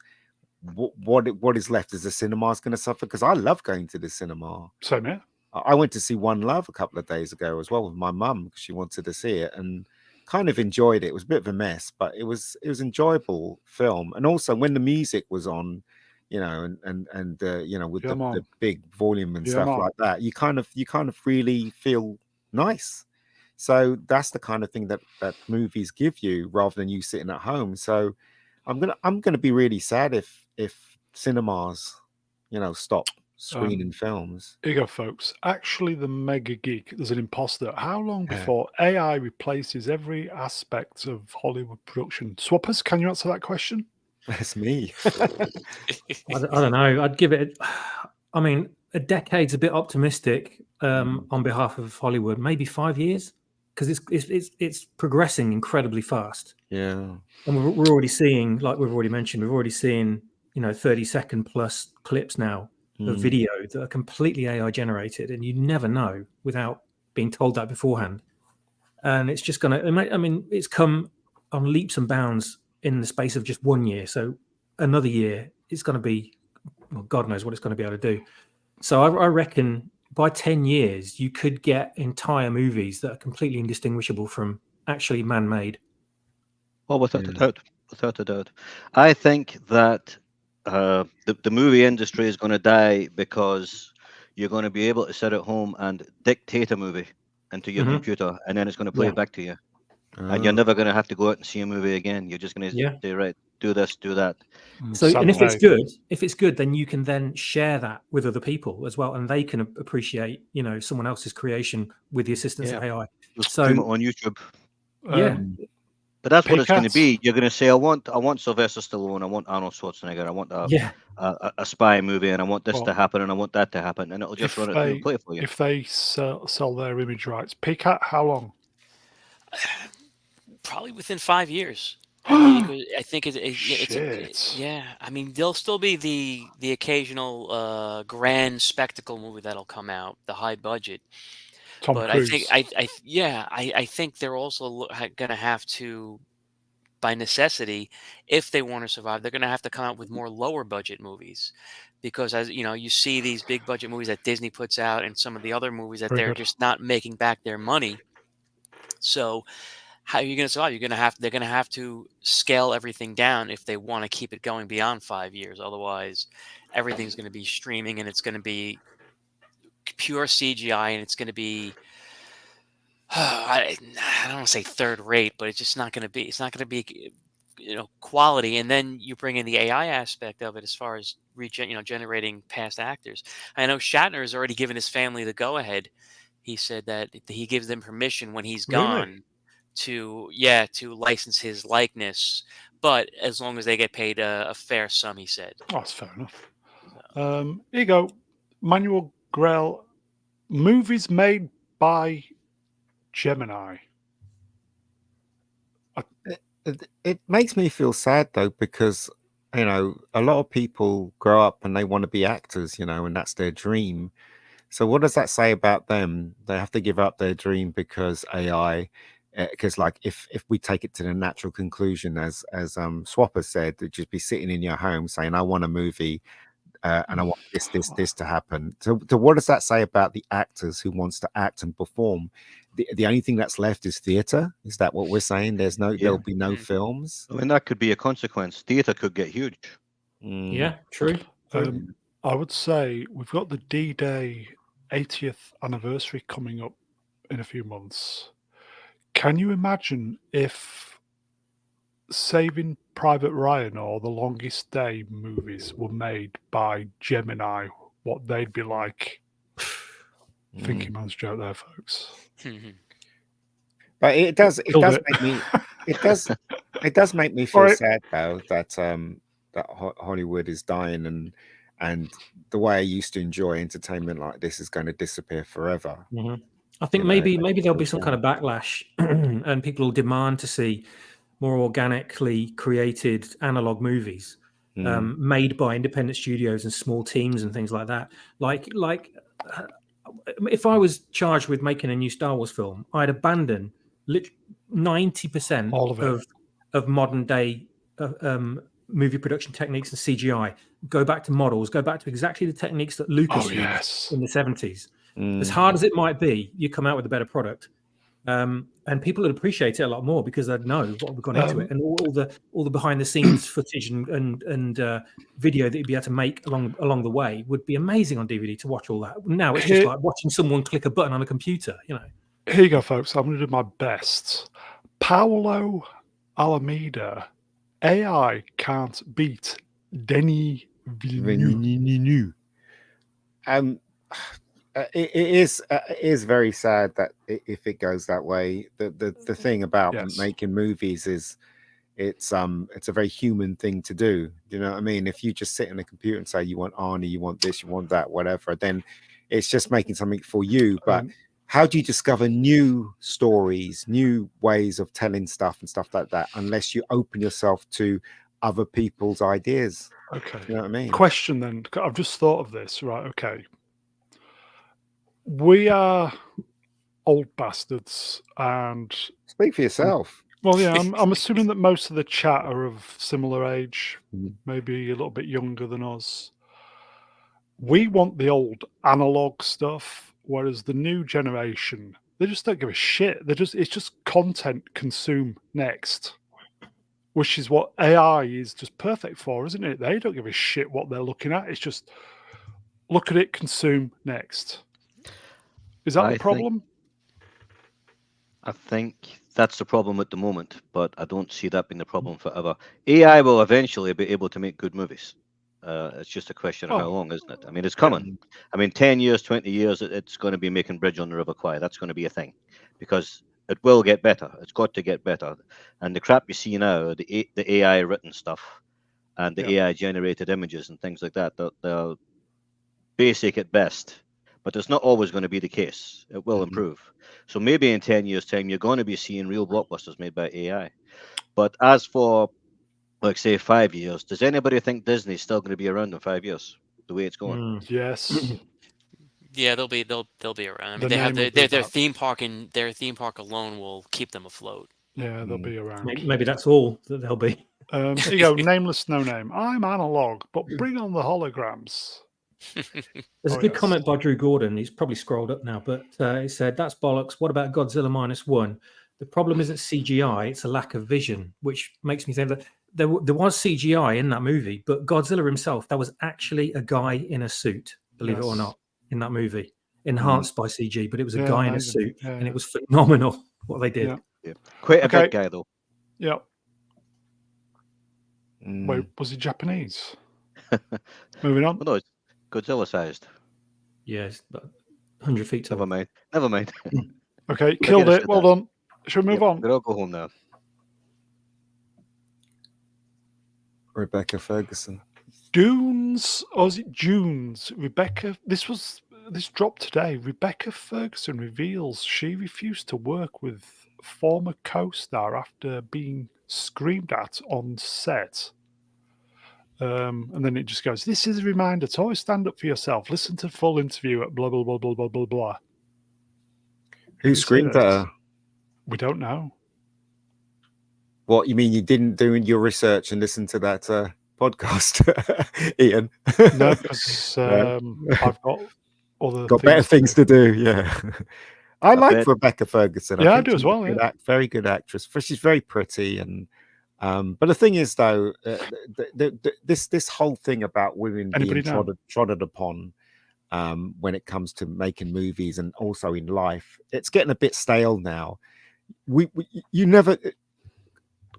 what is left? Is the cinema's going to suffer? Because I love going to the cinema.
Same here.
I went to see One Love a couple of days ago as well with my mum because she wanted to see it and kind of enjoyed it. It was a bit of a mess, but it was enjoyable film. And also when the music was on, you know, and you know, with the big volume and stuff like that, you kind of really feel nice. So that's the kind of thing that movies give you rather than you sitting at home. So I'm gonna be really sad if cinemas, you know, stop screening films.
Here you go, folks. Actually, the Mega Geek, there's an imposter. How long before AI replaces every aspect of Hollywood production? Swappers, can you answer that question?
That's me.
I don't know. I'd give it. I mean, a decade's a bit optimistic on behalf of Hollywood. Maybe 5 years, because it's progressing incredibly fast.
Yeah,
and we're already seeing, like we've already mentioned, 30-second plus clips now of video that are completely AI generated, and you never know without being told that beforehand. And it's just gonna. I mean, it's come on leaps and bounds in the space of just 1 year. So another year, it's going to be, well, God knows what it's going to be able to do. So I reckon by 10 years, you could get entire movies that are completely indistinguishable from actually man-made.
Well, without a doubt. I think that the movie industry is going to die because you're going to be able to sit at home and dictate a movie into your computer, and then it's going to play it back to you. And you're never going to have to go out and see a movie again. You're just going to say, right, do this, do that.
So, and if it's good, then you can then share that with other people as well, and they can appreciate, you know, someone else's creation with the assistance of AI.
Just stream it on YouTube. But that's
Pay
what it's going to be. You're going to say, I want Sylvester Stallone, I want Arnold Schwarzenegger, I want a spy movie, and I want this to happen, and I want that to happen, and it'll just run it through and play it for you.
If they sell their image rights, PCAT, how long?
Probably within 5 years. I think it's yeah. I mean, there'll still be the occasional grand spectacle movie that'll come out, the high budget.
Tom Cruise.
I think they're also going to have to, by necessity, if they want to survive, they're going to have to come out with more lower budget movies, because, as you know, you see these big budget movies that Disney puts out and some of the other movies that they're just not making back their money. So how are you going to survive? They're going to have to scale everything down if they want to keep it going beyond 5 years. Otherwise, everything's going to be streaming, and it's going to be pure CGI, and it's going to be I don't want to say third rate, but it's just not going to be. It's not going to be, you know, quality. And then you bring in the AI aspect of it as far as generating past actors. I know Shatner has already given his family the go ahead. He said that he gives them permission when he's gone to license his likeness, but as long as they get paid a fair sum, he said.
Oh, that's fair enough. Here you go, Manuel Grell. Movies made by Gemini.
It makes me feel sad though, because you know a lot of people grow up and they want to be actors, you know, and that's their dream. So what does that say about them? They have to give up their dream because AI. Because like if we take it to the natural conclusion, as Swapper said, to just be sitting in your home saying, "I want a movie." And I want this to happen. So what does that say about the actors who wants to act and perform? The only thing that's left is theater. Is that what we're saying? There'll be no films.
I mean, that could be a consequence. Theater could get huge.
Yeah, true.
I would say we've got the D-Day 80th anniversary coming up in a few months. Can you imagine if Saving Private Ryan or The Longest Day movies were made by Gemini, what they'd be like? Thinking man's joke there, folks.
But it does make me feel sad though that that Hollywood is dying, and the way I used to enjoy entertainment like this is going to disappear forever.
I think maybe there'll be some kind of backlash, and people will demand to see more organically created analog movies made by independent studios and small teams and things like that. Like if I was charged with making a new Star Wars film, I'd abandon 90% of modern day movie production techniques and CGI. Go back to models. Go back to exactly the techniques that Lucas used in the 70s. As hard as it might be, you come out with a better product. And people would appreciate it a lot more because they'd know what we've gone into it, and all the behind the scenes footage and video that you'd be able to make along the way would be amazing on DVD to watch all that. Now it's just like watching someone click a button on a computer, you know.
Here you go, folks. I'm going to do my best. Paulo Alameda, AI can't beat Denis Villeneuve.
It is very sad that if it goes that way. The thing about making movies is it's a very human thing to do. You know what I mean? If you just sit on a computer and say you want Arnie, you want this, you want that, whatever, then it's just making something for you. But how do you discover new stories, new ways of telling stuff and stuff like that, unless you open yourself to other people's ideas?
Okay.
You know what I mean?
Question then. I've just thought of this. Right. Okay. We are old bastards, and
speak for yourself.
Well, yeah, I'm assuming that most of the chat are of similar age, maybe a little bit younger than us. We want the old analog stuff, whereas the new generation, they just don't give a shit. It's just content, consume next, which is what AI is just perfect for, isn't it? They don't give a shit what they're looking at. It's just look at it, consume next. Is that the problem?
I think that's the problem at the moment, but I don't see that being the problem forever. AI will eventually be able to make good movies. It's just a question of how long, isn't it? I mean, it's coming. I mean, 10 years, 20 years, it's going to be making Bridge on the River Kwai. That's going to be a thing because it will get better. It's got to get better. And the crap you see now, the AI written stuff and the AI generated images and things like that, they're basic at best. But it's not always going to be the case. It will improve. So maybe in 10 years' time, you're going to be seeing real blockbusters made by AI. But as for, like, say, 5 years, does anybody think Disney's still going to be around in 5 years, the way it's going?
Yes.
Yeah, they'll be around. I mean, they have their theme park, and their theme park alone will keep them afloat.
Yeah, they'll be around.
Maybe that's all that they'll be.
There you go. Nameless, no name. I'm analog, but bring on the holograms.
There's a good comment by Drew Gordon. He's probably scrolled up now, but he said, "That's bollocks. What about Godzilla -1? The problem isn't CGI; it's a lack of vision." Which makes me think that there was CGI in that movie, but Godzilla himself, that was actually a guy in a suit, believe it or not, in that movie, enhanced by CG. But it was a guy in a suit, and it was phenomenal what they did.
Yeah. Quite a big guy, though.
Yeah. Wait, was he Japanese? Moving on.
Well, no, it's Godzilla sized.
Yes, but 100 feet tall.
Never mind.
Okay, killed it. Well done. Should we move on?
We'll go home now.
Rebecca Ferguson.
Dunes, or is it Junes? Rebecca, this dropped today. Rebecca Ferguson reveals she refused to work with former co-star after being screamed at on set. And then it just goes, "This is a reminder to always stand up for yourself. Listen to the full interview at blah, blah, blah, blah, blah, blah, blah."
Who screamed at her?
We don't know.
What, you mean you didn't do your research and listen to that podcast, Ian?
No, because I've got
better things to do. Yeah. I like Rebecca Ferguson.
Yeah, I do as well.
Very good actress. She's very pretty, and but the thing is, though, this whole thing about women being trodden upon when it comes to making movies and also in life, it's getting a bit stale now. You never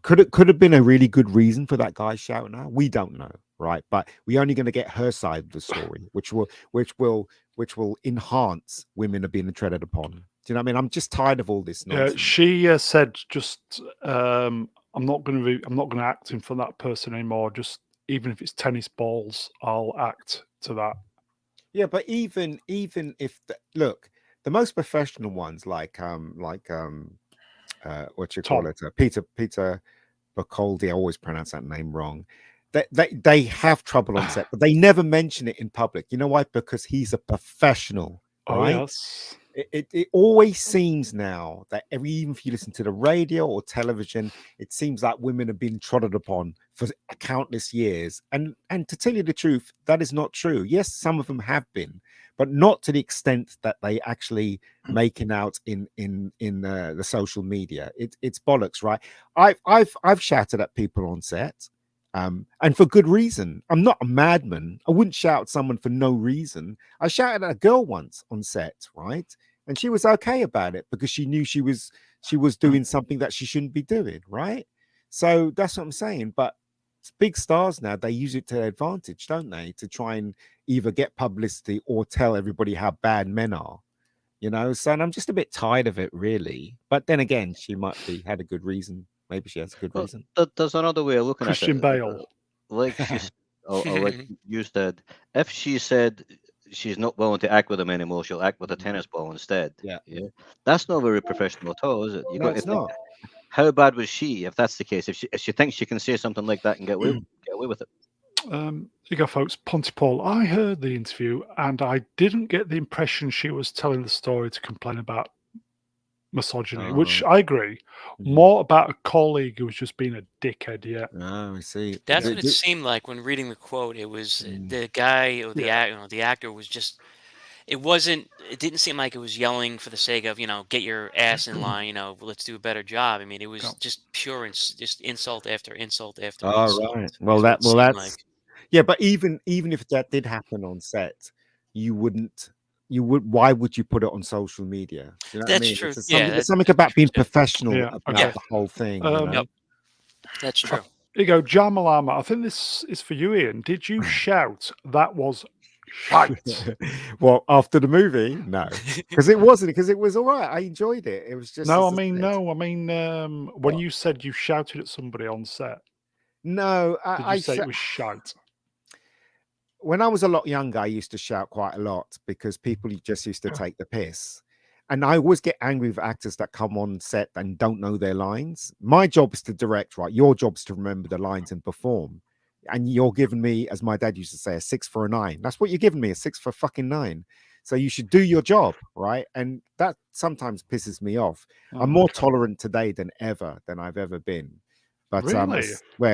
could have been a really good reason for that guy shouting out. We don't know, right? But we're only going to get her side of the story, which will enhance women are being treaded upon. Do you know what I mean? I'm just tired of all this nonsense.
She said, just I'm not going to act in front of that person anymore. Just even if it's tennis balls, I'll act to that.
Yeah, but even if look, the most professional ones like what you call it, Peter Bacaldi, I always pronounce that name wrong. They have trouble on set, but they never mention it in public. You know why? Because he's a professional, right?
Yes.
It always seems now that even if you listen to the radio or television, it seems like women have been trodden upon for countless years. And to tell you the truth, that is not true. Yes, some of them have been, but not to the extent that they actually making out in the social media. It's bollocks, right? I've shouted at people on set. And for good reason. I'm not a madman. I wouldn't shout at someone for no reason. I shouted at a girl once on set, right? And she was okay about it because she knew she was doing something that she shouldn't be doing, right? So that's what I'm saying. But big stars now, they use it to their advantage, don't they? To try and either get publicity or tell everybody how bad men are. You know, so and I'm just a bit tired of it, really. But then again, she might be had a good reason. Maybe she has a good reason.
There's another way of looking
Christian
at it.
Bale.
Like she's, or like you said, if she said she's not willing to act with him anymore, she'll act with a tennis ball instead.
Yeah.
That's not very professional at all, is it?
No, it's not.
How bad was she, if that's the case? If she thinks she can say something like that and get away with it.
Here you go, folks. Pontypool. I heard the interview and I didn't get the impression she was telling the story to complain about misogyny, which I agree. More about a colleague who was just being a dickhead. Yeah.
Oh, I see.
That's what it seemed like when reading the quote. It was the guy or the actor was just. It didn't seem like it was yelling for the sake of, get your ass in line, let's do a better job. I mean, it was just pure just insult after insult after insult.
Right. Well, that's like. Yeah, but even if that did happen on set, why would you put it on social media? Do you know
that's
what I mean?
true.
There's something about being professional about the whole thing.
Yep. That's true.
Here you go, Jamalama. I think this is for you, Ian. Did you shout that was shite?
Well, after the movie, no, because it wasn't. Because it was all right. I enjoyed it. It was just
when you said you shouted at somebody on set.
No,
I say it was shite.
When I was a lot younger, I used to shout quite a lot because people just used to take the piss. And I always get angry with actors that come on set and don't know their lines. My job is to direct, right? Your job is to remember the lines and perform. And you're giving me, as my dad used to say, a 6 for a 9. That's what you're giving me, a 6 for fucking 9. So you should do your job, right? And that sometimes pisses me off. I'm more tolerant today than I've ever been. But
really?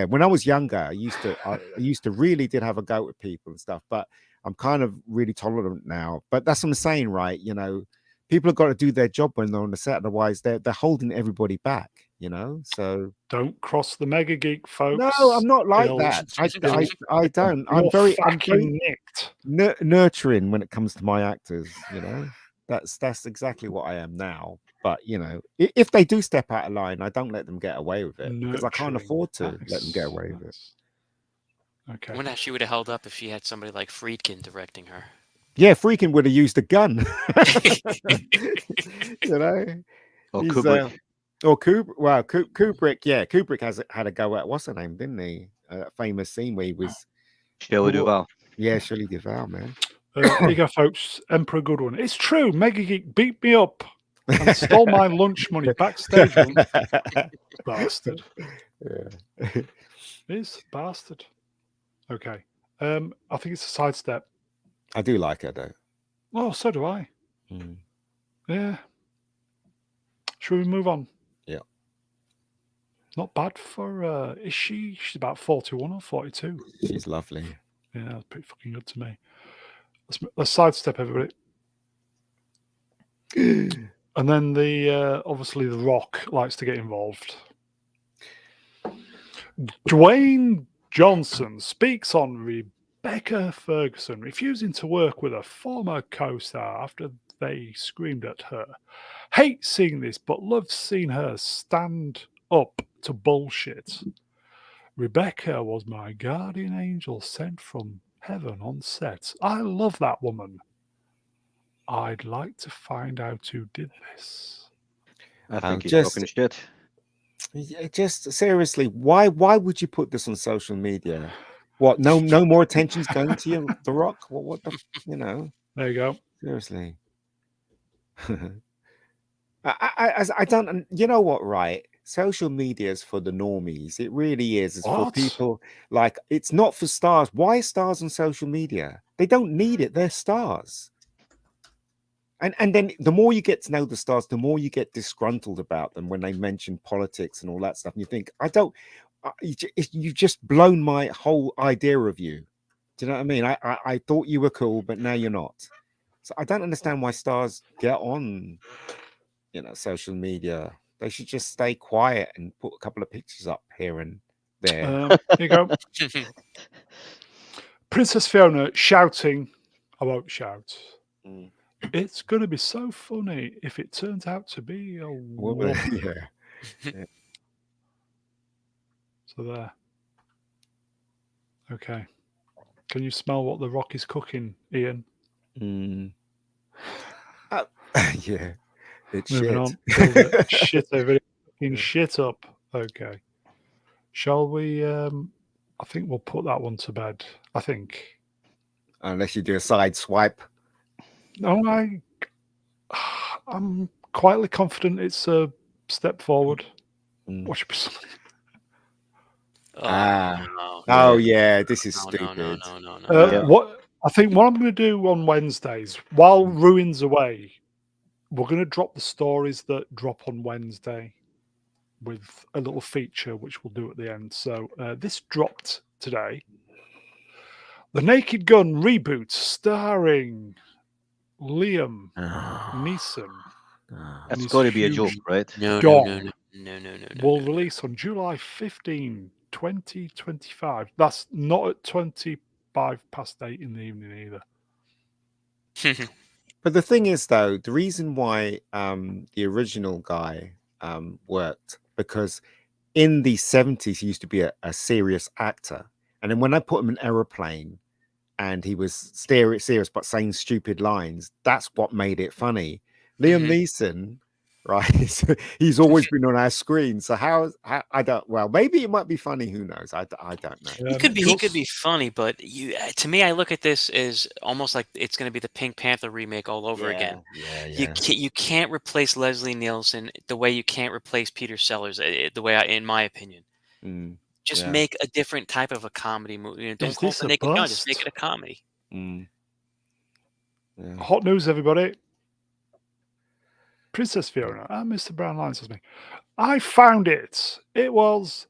When I was younger, I used to really did have a go with people and stuff. But I'm kind of really tolerant now. But that's what I'm saying, right? You know, people have got to do their job when they're on the set. Otherwise, they're holding everybody back. You know, so
don't cross the Mega Geek, folks.
No, I'm not like that. I don't. I'm very
nicked.
Nurturing when it comes to my actors. You know, that's exactly what I am now. But you know, if they do step out of line, I don't let them get away with it because I can't afford to let them get away with it.
Okay.
I wonder how she would have held up if she had somebody like Friedkin directing her.
Yeah, Friedkin would have used a gun. You know,
or Kubrick.
Or Kubrick. Well, Kubrick. Yeah, Kubrick had a go at what's her name, didn't he? A famous scene where he was
Shelley Duvall.
Yeah, Shelley Duvall, man.
Here you go, folks. Emperor Goodwin. It's true. Mega Geek beat me up and stole my lunch money backstage. Bastard.
Yeah.
Is bastard. Okay. I think it's a sidestep.
I do like her though.
Oh, so do I. Yeah. Should we move on?
Yeah.
Not bad for is she? She's about 41 or 42.
She's lovely.
Yeah, that's pretty fucking good to me. Let's sidestep everybody. And then the obviously the Rock likes to get involved. Dwayne Johnson speaks on Rebecca Ferguson refusing to work with a former co-star after they screamed at her. Hate seeing this, but love seeing her stand up to bullshit. Rebecca was my guardian angel sent from heaven on set. I love that woman. I'd like to find out who did this.
I think he's talking shit.
Just seriously, why would you put this on social media? What? No more attention's going to you, The Rock? What the? You know?
There you go.
Seriously. I don't. You know what? Right? Social media is for the normies. It really is. It's for people like. It's not for stars. Why stars on social media? They don't need it. They're stars. And then the more you get to know the stars, the more you get disgruntled about them when they mention politics and all that stuff. And you think, you've just blown my whole idea of you. Do you know what I mean? I thought you were cool, but now you're not. So I don't understand why stars get on, social media. They should just stay quiet and put a couple of pictures up here and there.
Here you go. Princess Fiona shouting. I won't shout. It's going to be so funny if it turns out to be a woman.
Yeah.
So there. Okay. Can you smell what the Rock is cooking, Ian?
Yeah. It's
Moving
shit.
on. Shit, everybody. Fucking shit up. Okay. Shall we? I think we'll put that one to bed. I think.
Unless you do a side swipe.
No, I'm quietly confident it's a step forward. Watch it.
Oh yeah, this is stupid.
No.
What I think what I'm going to do on Wednesdays, while Ruin's away, we're going to drop the stories that drop on Wednesday with a little feature which we'll do at the end. So this dropped today. The Naked Gun reboot starring Liam Neeson.
That's got to be a joke, right?
No.
Will release on July 15, 2025. That's not at 8:25 in the evening either.
But the thing is, though, the reason why the original guy worked, because in the 70s he used to be a serious actor, and then when I put him in Aeroplane and he was serious but saying stupid lines, that's what made it funny. Liam Neeson, right? He's always been on our screen. So how I don't. Well, maybe it might be funny. Who knows? I don't know.
He could be funny, but to me, I look at this as almost like it's going to be the Pink Panther remake all over again.
Yeah.
You can't replace Leslie Nielsen the way you can't replace Peter Sellers. The way, in my opinion, just make a different type of a comedy movie. Don't call it Naked Gun. Just make it a comedy.
Hot news, everybody. Princess Fiona and Mr. Brown Lion says me. I found it. It was.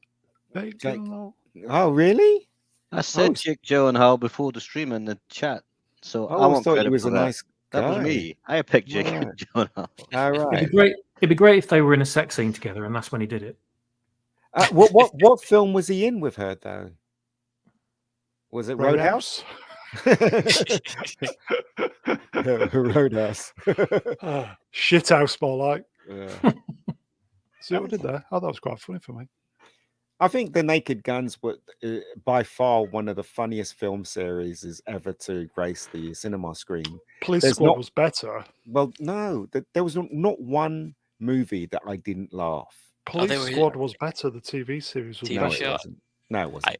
Oh, really?
I said Jake Gyllenhaal before the stream in the chat. So I
always thought he was a nice guy.
That was me. I picked Jake Gyllenhaal.
All right.
It'd be great if they were in a sex scene together, and that's when he did it.
What film was he in with her though? Was it Roadhouse? Roadhouse.
Shithouse, more like. See what I did there? Oh, that was quite funny for me.
I think The Naked Guns were by far one of the funniest film series ever to grace the cinema screen.
Police Squad was better.
Well, no, there was not one movie that I didn't laugh.
Police Squad was better. The TV series was better.
show.
No, it wasn't.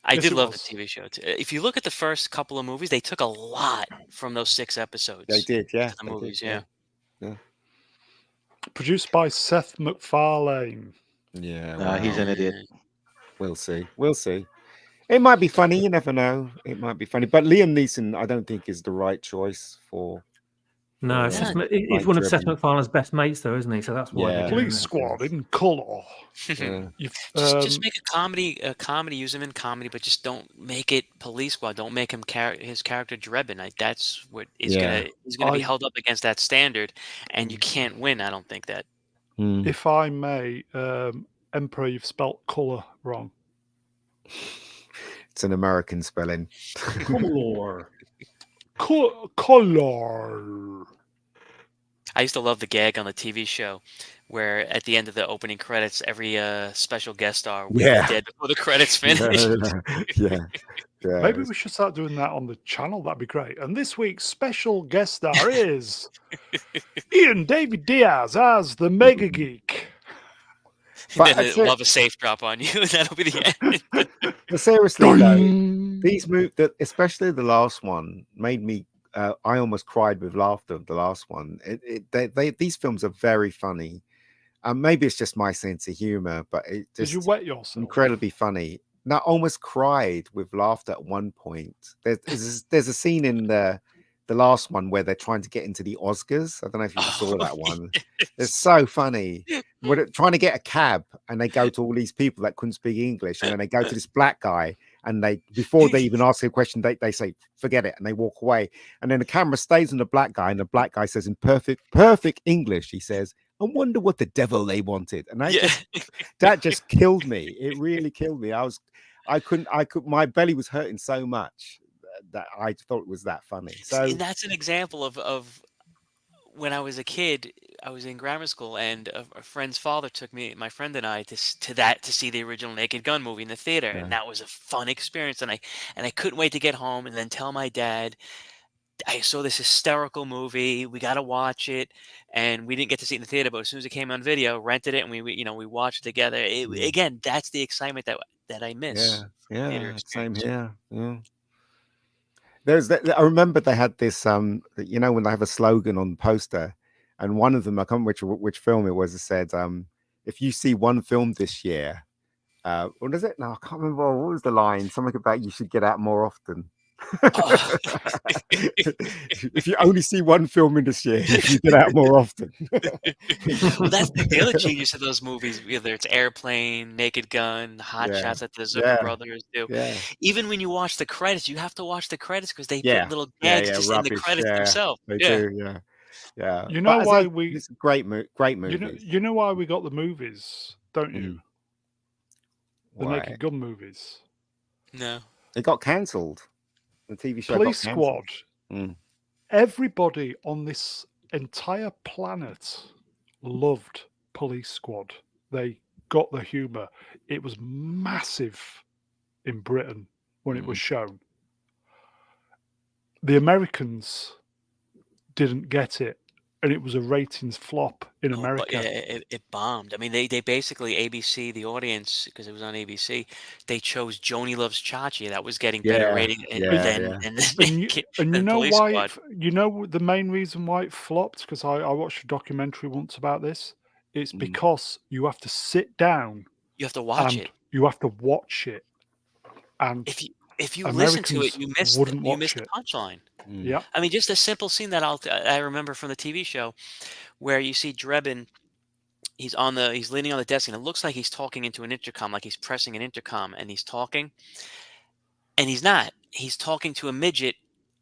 I did love the TV show. If you look at the first couple of movies, they took a lot from those 6 episodes.
They did, yeah.
The movies, yeah.
Produced by Seth MacFarlane.
Yeah,
he's an idiot.
We'll see. It might be funny. You never know. It might be funny. But Liam Neeson, I don't think is the right choice for.
No, he's one of Seth MacFarlane's best mates, though, isn't he? So that's why.
Police Squad in colour.
Just make a comedy. Use him in comedy, but just don't make it Police Squad. Don't make him his character Drebin. That's what he's gonna be held up against that standard, and you can't win. I don't think that.
If I may, Emperor, you've spelt colour wrong.
It's an American spelling.
Color.
Color.
I used to love the gag on the TV show where at the end of the opening credits, every special guest star would be dead before the credits finish.
Yeah.
Maybe we should start doing that on the channel. That'd be great. And this week's special guest star is Ian David Diaz as the Mega Geek.
Then they'll have a safe drop on you, and that'll be the end.
But seriously, though, these movies, especially the last one, made me. I almost cried with laughter. The last one. These films are very funny. Maybe it's just my sense of humor, but it just
did you wet yourself?
Incredibly funny. Now, I almost cried with laughter at one point. There's a scene in the the last one where they're trying to get into the Oscars. I don't know if you saw that one. It's so funny. Trying to get a cab, and they go to all these people that couldn't speak English, and then they go to this black guy, and before they even ask a question, they say, forget it, and they walk away. And then the camera stays on the black guy, and the black guy says in perfect English, he says, I wonder what the devil they wanted. And that just killed me. It really killed me. My belly was hurting so much that I thought it was that funny. So
and that's an example of when I was a kid. I was in grammar school, and a friend's father took my friend and I to see the original Naked Gun movie in the theater, and that was a fun experience. And I couldn't wait to get home and then tell my dad, I saw this hysterical movie. We got to watch it, and we didn't get to see it in the theater. But as soon as it came on video, rented it, and we watched it together. Again, that's the excitement that I miss.
Yeah, same here. Yeah. I remember they had this, when they have a slogan on the poster, and one of them, I can't remember which film it was, it said, if you see one film this year, what is it? No, I can't remember. What was the line? Something about you should get out more often. If you only see one film in this year, you should get out more often.
Well, that's the other genius of those movies, whether it's Airplane, Naked Gun, Hot Shots that the Zucker brothers do. Yeah. Even when you watch the credits, you have to watch the credits because they put little gags just in the credits themselves.
They do, yeah.
You know why
it's great movie.
You know why we got the movies, don't you? The Naked Gun movies.
No.
It got cancelled. The TV show
Police
got cancelled.
Squad. Everybody on this entire planet loved Police Squad. They got the humor. It was massive in Britain when it was shown. The Americans didn't get it, and it was a ratings flop in America.
But it bombed. I mean, they basically, ABC, the audience, because it was on ABC, they chose Joni Loves Chachi. That was getting better rating
and you know why? You know the main reason why it flopped? Because I watched a documentary once about this. It's because you have to sit down.
You have to watch it.
You have to watch it. And
if you listen to it, you miss the punchline.
Yeah.
I mean, just a simple scene that I remember from the TV show, where you see Drebin, he's leaning on the desk, and it looks like he's talking into an intercom, like he's pressing an intercom, and he's talking, and he's not. He's talking to a midget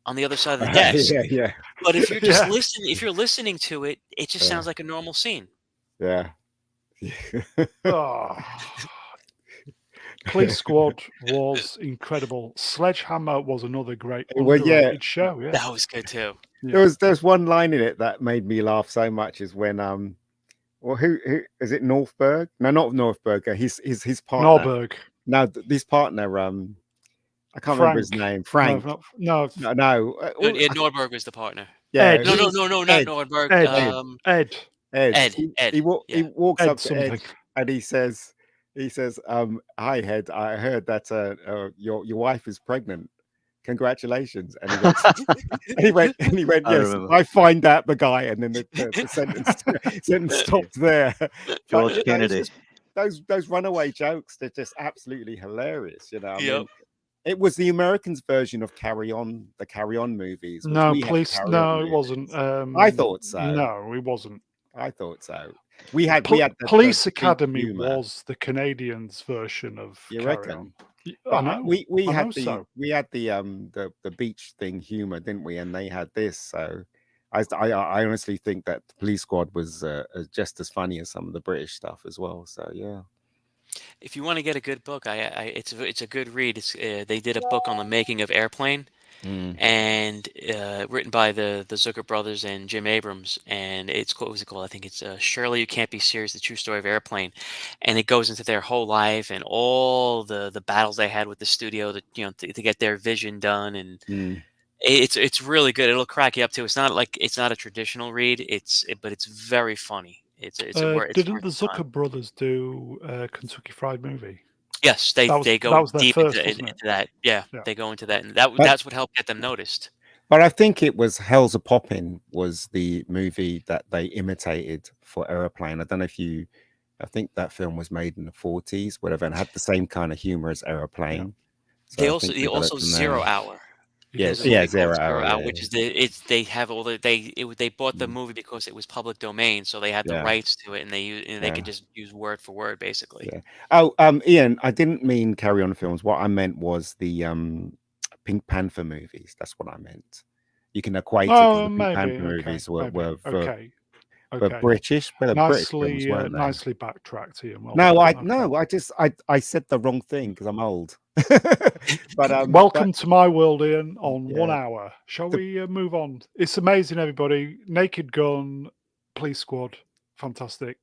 on the other side of the desk.
Yeah.
But if you're just listening, if you're listening to it, it just sounds like a normal scene.
Yeah.
Police Squad was incredible. Sledgehammer was another great show. Yeah,
that was good too.
Yeah. There's one line in it that made me laugh so much. Is when who is it? Northberg? No, not Northberg. His partner.
Norberg.
No, this partner. I can't remember his name. Frank.
No.
Norberg was the partner.
Yeah.
Ed.
No, not Norberg.
Ed.
Ed.
He walks
Ed
up to
something.
Ed, and he says, hi, Ed. I heard that your wife is pregnant. Congratulations. And he went, yes, I find out the guy. And then the sentence stopped there.
George Kennedy.
Those runaway jokes, they're just absolutely hilarious. I mean, it was the Americans' version of the Carry On movies.
No, please. No, it wasn't.
I thought so.
No, it wasn't.
I thought so. We had
Police Academy was the Canadians' version of Carry On. I know.
We had the beach thing humor, didn't we? And they had this. So I honestly think that the Police Squad was just as funny as some of the British stuff as well. So yeah.
If you want to get a good book, it's a good read. They did a book on the making of Airplane, and written by the Zucker brothers and Jim Abrams, and what was it called? I think it's Surely You Can't Be Serious: The True Story of Airplane, and it goes into their whole life and all the battles they had with the studio to get their vision done, and it's really good. It'll crack you up too. It's not a traditional read. But it's very funny. Didn't
the Zucker brothers do Kentucky Fried Movie?
Yes, they go deep into that. Yeah, they go into that, and that's what helped get them noticed.
But I think it was Hell's a Poppin' was the movie that they imitated for Airplane. I don't know if I think that film was made in the 40s, whatever, and had the same kind of humor as Airplane.
Yeah. So they also 0 Hour. There's
Yes,
a movie
yeah,
called
Zero
Zero
Hour.
Hour,
Yeah,
which is they have all the they bought the
Mm.
movie because it was public domain, so they had the
Yeah.
rights to it, and they
Yeah.
could just use word for word basically.
Yeah. Oh, Ian, I didn't mean Carry On Films. What I meant was the Pink Panther movies. That's what I meant. You can equate it because the Pink
maybe.
Panther
Okay.
movies
Maybe.
were
Okay.
British, but they're British films,
Nicely,
weren't they?
nicely backtracked, Ian. Well
No,
done.
I said the wrong thing because I'm old. But
Welcome to my world, Ian, on 1
Yeah.
hour. Shall we move on? It's amazing, everybody. Naked Gun, Police Squad, fantastic.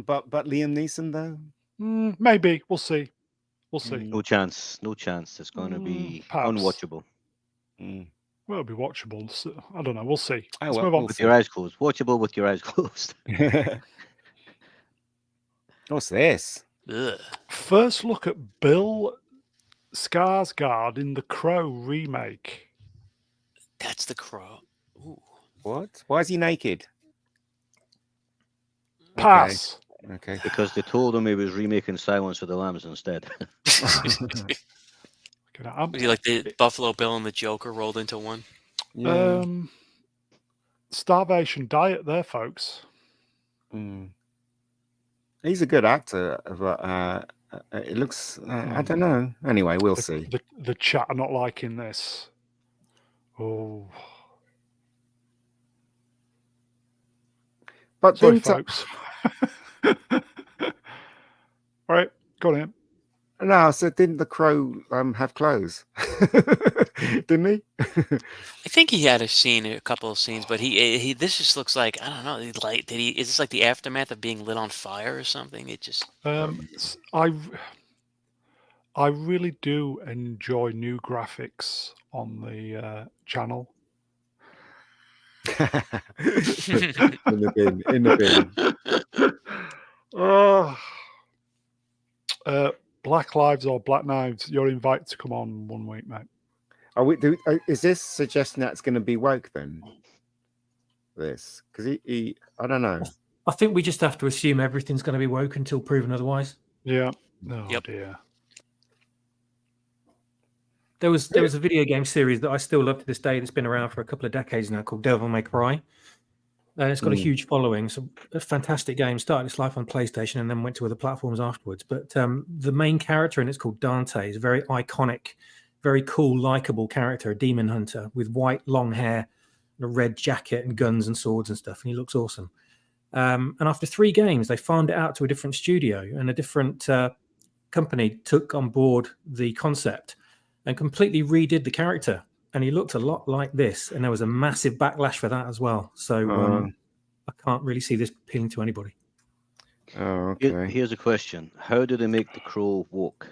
But Liam Neeson though.
Maybe we'll see. We'll see.
No chance. No chance. It's going to be
perhaps.
unwatchable.
Well, it'll be watchable. So, I don't know. We'll see.
Oh,
Let's
well,
move on.
With your eyes closed. Watchable with your eyes closed.
What's this?
Ugh.
First look at Bill Skarsgård in the Crow remake.
That's the Crow. Ooh.
What? Why is he naked?
Pass.
Okay.
Because they told him he was remaking Silence of the Lambs instead.
Was he like the Buffalo Bill and the Joker rolled into one?
Yeah.
Starvation diet there, folks.
He's a good actor, but it looks. I don't know. Anyway, we'll see.
The chat are not liking this. Oh.
But
sorry, folks. All right, go on in.
No, so didn't the Crow have clothes? Didn't he?
I think he had a couple of scenes, but he this just looks like, I don't know. Like, is this like the aftermath of being lit on fire or something? It just.
I really do enjoy new graphics on the channel.
In the bin.
Oh. Black Lives or Black Knives, you're invited to come on 1 week, mate.
Is this suggesting that's going to be woke then? This because he I don't know.
I think we just have to assume everything's going to be woke until proven otherwise.
Yeah. Oh
Yep.
dear.
There was a video game series that I still love to this day that's been around for a couple of decades now called Devil May Cry. And it's got a huge following. So a fantastic game. Started its life on PlayStation and then went to other platforms afterwards. But the main character in it's called Dante. He's a very iconic, very cool, likable character, a demon hunter with white long hair, and a red jacket and guns and swords and stuff. And he looks awesome. And after 3 games, they farmed it out to a different studio, and a different company took on board the concept and completely redid the character. And he looked a lot like this, and there was a massive backlash for that as well. So I can't really see this appealing to anybody.
Oh, okay.
Here's a question: how do they make the Crow woke?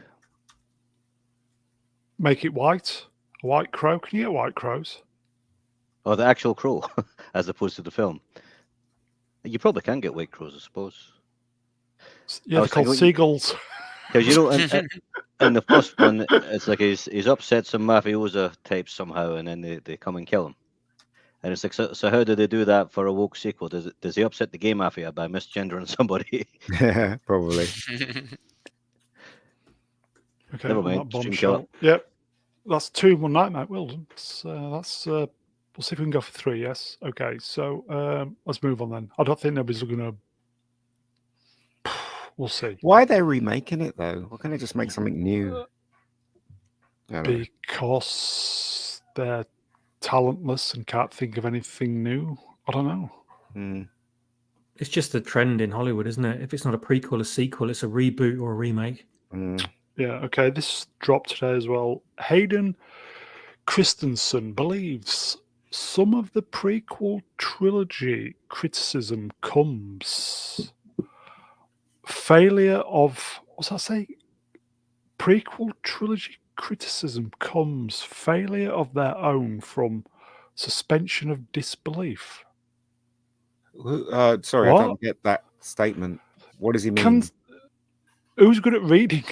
Make it white. A white crow. Can you get white crows?
Oh, the actual crow, as opposed to the film. You probably can get white crows, I suppose.
Yeah, they're called seagulls.
Because in the first one, it's like he's upset some mafiosa types somehow, and then they come and kill him. And it's like, so how do they do that for a woke sequel? Does he upset the gay mafia by misgendering somebody?
Yeah, probably.
Okay,
Never mind.
bombshell. Yep, that's 2 in 1 night, mate. Well done. That's we'll see if we can go for 3. Yes. Okay. So let's move on then. I don't think nobody's going to. We'll see.
Why are they remaking it though? Why can't they just make something new?
Because they're talentless and can't think of anything new. I don't know.
It's just a trend in Hollywood, isn't it? If it's not a prequel, a sequel, it's a reboot or a remake.
Yeah, okay. This dropped today as well. Hayden Christensen believes some of the prequel trilogy criticism comes failure of, what's that say? Prequel trilogy criticism comes failure of their own from suspension of disbelief.
Sorry,
What?
I don't get that statement. What does he mean?
Who's good at reading?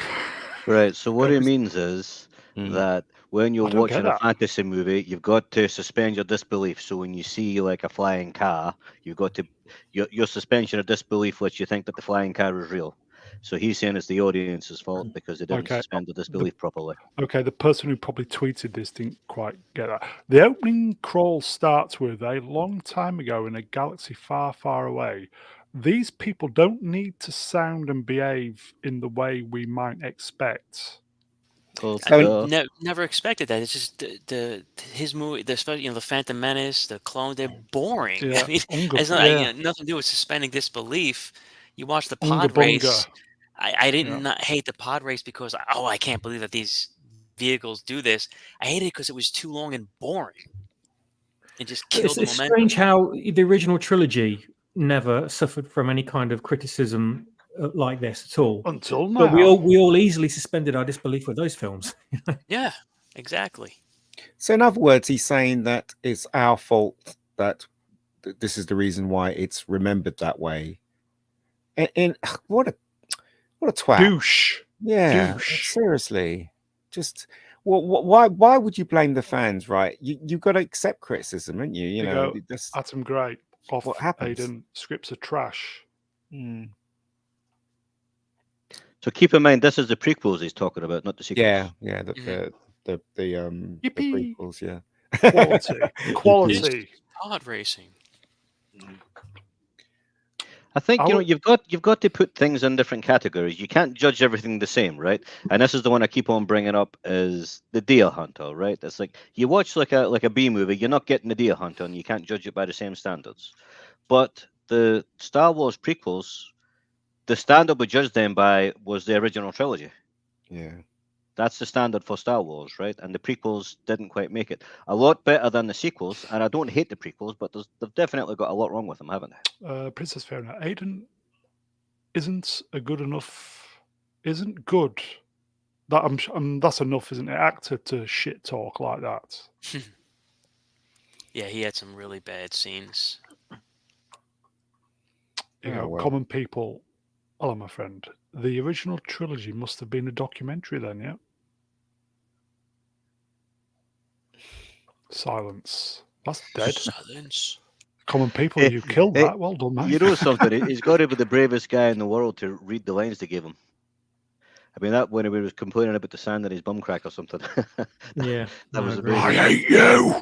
Right, so what he means is that when you're watching a fantasy movie, you've got to suspend your disbelief. So when you see like a flying car, you've got to your suspension of disbelief lets you think that the flying car is real. So he's saying it's the audience's fault because they didn't suspend the disbelief properly.
Okay, the person who probably tweeted this didn't quite get that. The opening crawl starts with a long time ago in a galaxy far, far away. These people don't need to sound and behave in the way we might expect.
I never expected that. It's just his movie, the Phantom Menace, the Clone. They're boring.
Yeah,
I mean, it's not nothing to do with suspending disbelief. You watch the pod race. I didn't not hate the pod race because I can't believe that these vehicles do this. I hated it because it was too long and boring. It just killed the momentum.
It's strange how the original trilogy never suffered from any kind of criticism like this at all.
Until now.
But we all easily suspended our disbelief with those films.
Yeah, exactly.
So in other words, he's saying that it's our fault that this is the reason why it's remembered that way. And what a twat.
Douche.
Yeah, seriously. Just why would you blame the fans, right? You've got to accept criticism, haven't you? You know,
Atom Great off
what happens.
Aiden, scripts are trash.
So keep in mind, this is the prequels he's talking about, not the sequels.
Yeah, the prequels, yeah.
Quality.
Pod racing.
I think you've got to put things in different categories. You can't judge everything the same, right? And this is the one I keep on bringing up is the Deer Hunter, right? It's like you watch like a B movie, you're not getting the Deer Hunter, and you can't judge it by the same standards. But the Star Wars prequels, the standard we judged them by was the original trilogy.
Yeah.
That's the standard for Star Wars, right? And the prequels didn't quite make it. A lot better than the sequels, and I don't hate the prequels, but they've definitely got a lot wrong with them, haven't they?
Princess Fiona, Aiden isn't good. That's enough, isn't it? Actor to shit talk like that.
Yeah, he had some really bad scenes.
Common people. Hello, my friend. The original trilogy must have been a documentary then, yeah? Silence. That's dead.
Silence.
Common people, you killed that. Well done, man.
You know something? He's got to be the bravest guy in the world to read the lines they gave him. I mean, that when he was complaining about the sand in his bum crack or something.
Yeah.
That was
amazing. I hate you!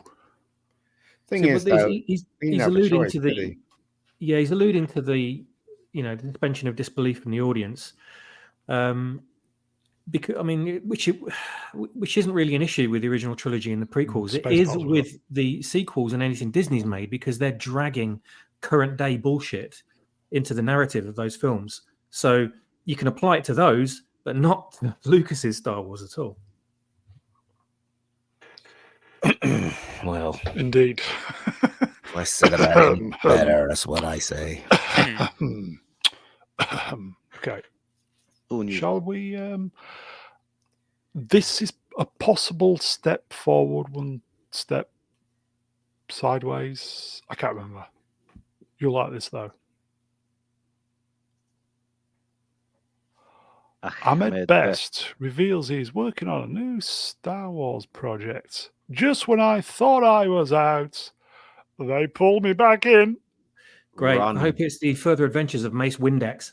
Thing is, though,
he's alluding to the... Yeah, he's alluding to the, the suspension of disbelief from the audience. Because which isn't really an issue with the original trilogy and the prequels. It is with the sequels and anything Disney's made because they're dragging current day bullshit into the narrative of those films. So you can apply it to those, but not Lucas's Star Wars at all.
Well,
indeed.
I said about it better. That's what I say.
Okay. Shall we? This is a possible step forward, one step sideways. I can't remember. You'll like this though. Ahmed Best reveals he's working on a new Star Wars project. Just when I thought I was out, they pulled me back in.
Great. Run. I hope it's the further adventures of Mace Windex.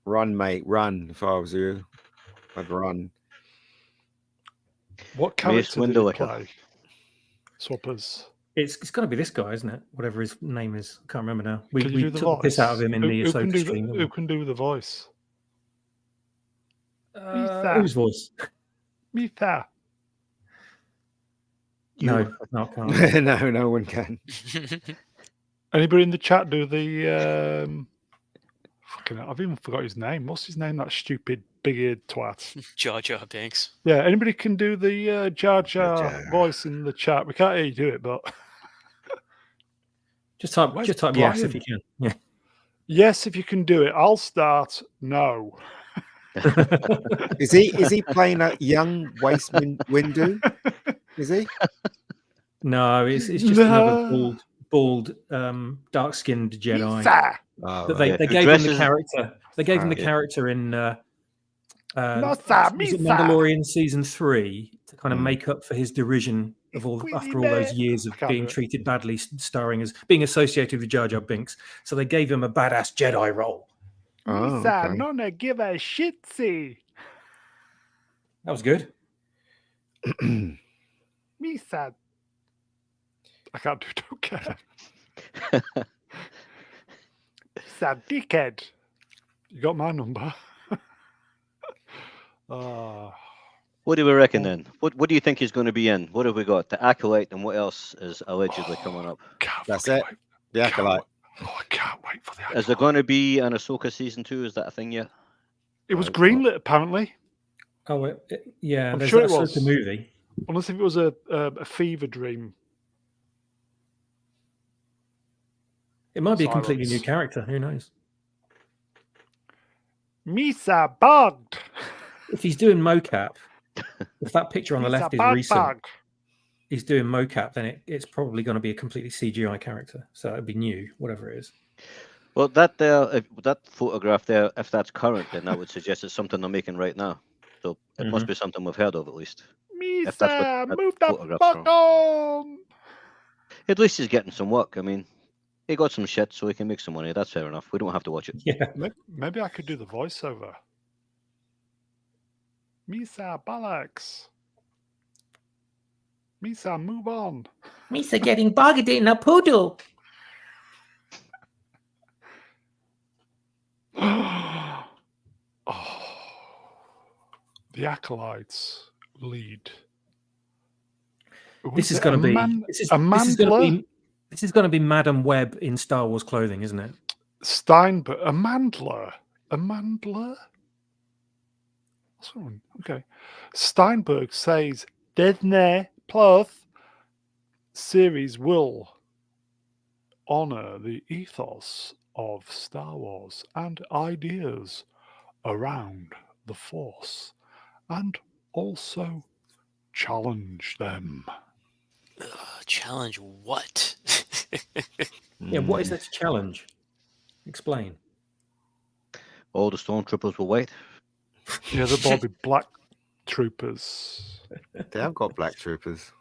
Run, mate, run. If I was you, I'd run.
What character did you play? Swappers.
It's got to be this guy, isn't it? Whatever his name is. I can't remember now. We took the piss out of him in the Ahsoka stream.
Who can do the voice?
Whose voice?
Mitha.
No, I can't.
No one can.
Anybody in the chat do the... I've even forgot his name. What's his name? That stupid big-eared twat.
Jar Jar Binks.
Yeah, anybody can do the Jar Jar voice in the chat. We can't hear you do it, but...
Just type yes if you can. Yeah.
Yes, if you can do it. I'll start. No.
Is he playing a young Waste Windu? Is he?
No, it's just another bald, dark-skinned Jedi. They gave him the character. They gave him the character in Mandalorian season 3 to kind of make up for his derision of after all those years of being treated badly, being associated with Jar Jar Binks. So they gave him a badass Jedi role.
Misa,
okay.
nonna give a shitsy.
That was good.
Misa. I can't do don't care. Misa, dickhead. You got my number.
What do we reckon then? What do you think he's going to be in? What have we got? The Acolyte, and what else is allegedly coming up?
That's it. The Acolyte.
I can't wait for the Acolyte.
Is there going to be an Ahsoka season 2? Is that a thing yet?
It was greenlit, apparently.
Oh, yeah.
I'm
There's
sure
that
it was.
Ahsoka movie.
Unless if it was a fever dream.
It might be a
Silence.
completely new character. Who knows?
Misa bugged.
If he's doing mocap, if that picture on the
Misa
left is recent,
bug.
he's doing mocap, then it's probably going to be a completely CGI character. So it'd be new, whatever it is.
Well, that that photograph there, if that's current, then that would suggest it's something they're making right now. So it must be something we've heard of at least. If that's
Misa,
what
move the
photograph's
fuck
from.
on.
At least he's getting some work. I mean, he got some shit, so he can make some money. That's fair enough. We don't have to watch it.
Yeah.
Maybe I could do the voiceover. Misa Balax. Misa, move on.
Misa getting bogged in a poodle.
The Acolytes lead.
This is going to be this is going to be Madam Web in Star Wars clothing, isn't it?
Steinberg, a mandler. That's one. Okay. Steinberg says Disney Plus series will honor the ethos of Star Wars and ideas around the Force, and also challenge them.
Challenge what?
Yeah, what is this challenge? Explain.
All the stormtroopers were white.
Yeah, the Bobby Black Troopers.
They have got black troopers.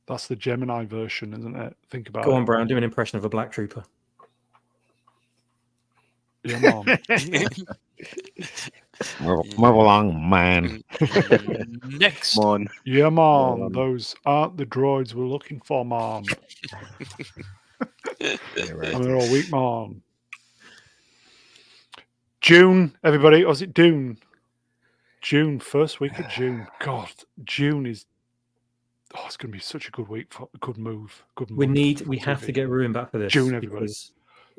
That's the Gemini version, isn't it? Think about
Go
it.
on, Brown. Do an impression of a black trooper.
Yeah, Mom.
Move along, man.
Next.
Come on.
Yeah, Mom. Those aren't the droids we're looking for, Mom.
Yeah, right.
And they're all weak, Mom. June, everybody. Or was it Dune? June, first week of June. God, June is. Oh, it's going to be such a good week for good move. Good.
We
month
have
for
to
TV.
get Ruin back for this.
June, everybody.
Because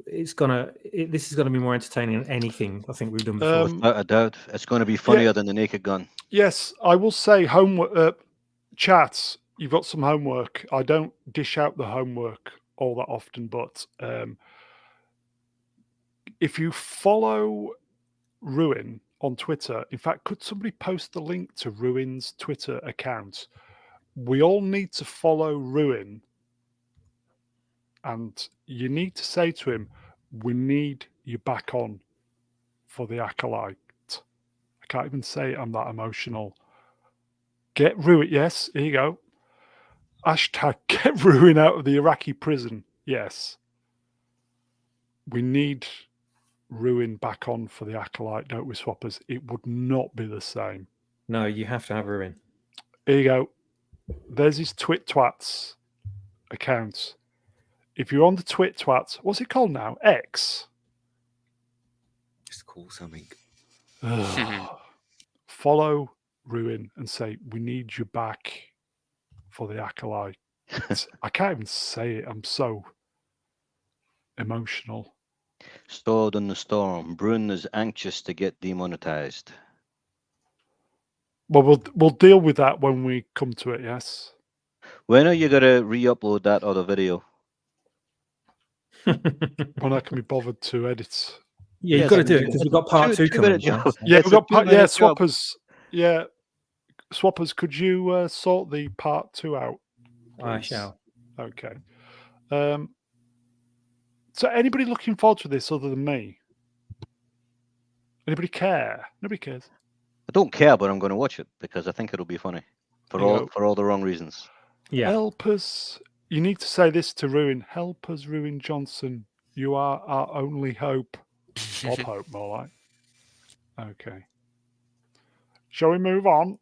this is gonna be more entertaining than anything I think we've done before.
Without a doubt, it's going to be funnier than the Naked Gun.
Yes, I will say homework. Chats, you've got some homework. I don't dish out the homework all that often, but if you follow Ruin on Twitter, in fact, could somebody post the link to Ruin's Twitter account? We all need to follow Ruin, and you need to say to him, we need you back on for the Acolyte. I can't even say it, I'm that emotional. Get Ruin, yes, here you go. Hashtag get Ruin out of the Iraqi prison. Yes. We need Ruin back on for the Acolyte, don't we, Swappers? It would not be the same.
No, you have to have Ruin.
Here you go. There's his Twit Twats account. If you're on the Twit Twats, what's it called now? X.
Just call something.
Follow Ruin and say, we need you back for the Acolyte. I can't even say it. I'm so emotional.
Stored in the storm. Brune is anxious to get demonetized.
Well, we'll deal with that when we come to it, yes?
When are you going to re-upload that other video?
When I can be bothered to edit.
Yeah, you've got to do it because we've got part two coming.
Yeah, we've got part. Yeah, Swappers. Yeah, Swappers. Could you sort the part 2 out? Please?
I shall.
Okay. So, anybody looking forward to this other than me? Anybody care? Nobody cares.
I don't care, but I'm going to watch it because I think it'll be funny for all the wrong reasons.
Yeah.
Help us. You need to say this to Ruin. Help us, Ruin Johnson. You are our only hope. Bob Hope, more like. Okay. Shall we move on?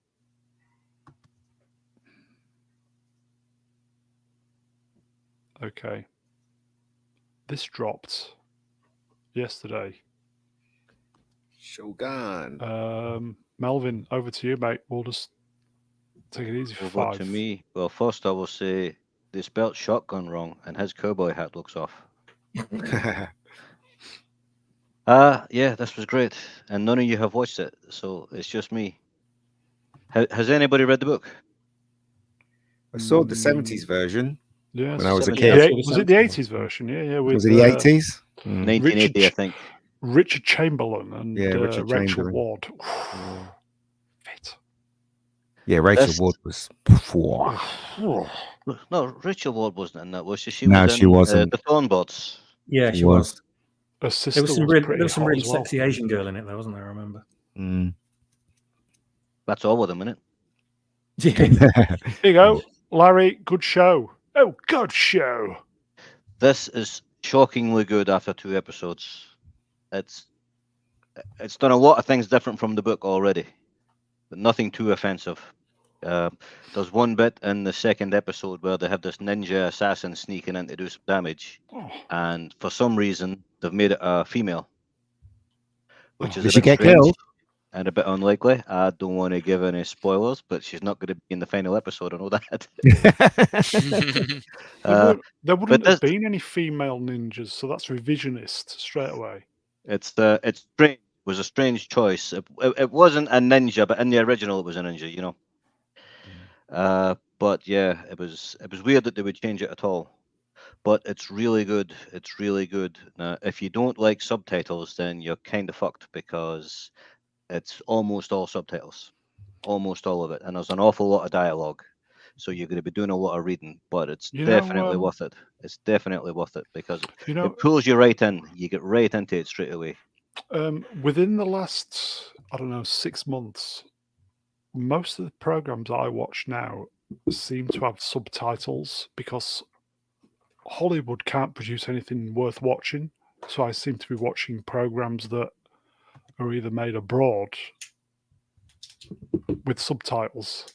Okay. This dropped yesterday.
Shogun.
Melvin, over to you, mate. We'll just take it easy for
Over
5.
to me. Well, first I will say they spelt shotgun wrong, and his cowboy hat looks off. Yeah, this was great, and none of you have watched it, so it's just me. Has anybody read the book?
I saw the 70s version
Yeah,
when I was a
70s.
kid.
Was it the 80s version? Yeah. With,
Was it the 80s?
1980, I think.
Richard Chamberlain and
Richard
Rachel
Chamberlain.
Ward.
Yeah.
Fit.
Yeah, Rachel
This-
Ward was.
No, Rachel Ward wasn't in that, was she? She
No,
was
she
in
wasn't.
the Thornbots.
Yeah,
She
she
was.
was.
Her sister
There was some
was
really,
pretty
there was some
hot
really
as well.
sexy Asian girl in it, though, wasn't there? I remember.
Mm.
That's all of them, innit?
Yeah.
Here you go, Larry. Good show. Oh, good show.
This is shockingly good after 2 episodes. It's done a lot of things different from the book already, but nothing too offensive. There's one bit in the second episode where they have this ninja assassin sneaking in to do some damage, and for some reason they've made it a female, which is
Did
a
she
bit
get
strange
killed?
and a bit unlikely. I don't want to give any spoilers, but she's not going to be in the final episode. I know that.
There wouldn't
but
have been any female ninjas, so that's revisionist straight away.
It's strange. It was a strange choice. It wasn't a ninja, but in the original it was a ninja, you know. But yeah, it was weird that they would change it at all. But it's really good. It's really good. Now, if you don't like subtitles, then you're kind of fucked, because it's almost all subtitles, almost all of it, and there's an awful lot of dialogue. So you're going to be doing a lot of reading, but it's definitely worth it. It's definitely worth it, because it pulls you right in. You get right into it straight away.
Within the last, 6 months, most of the programs I watch now seem to have subtitles, because Hollywood can't produce anything worth watching. So I seem to be watching programs that are either made abroad with subtitles.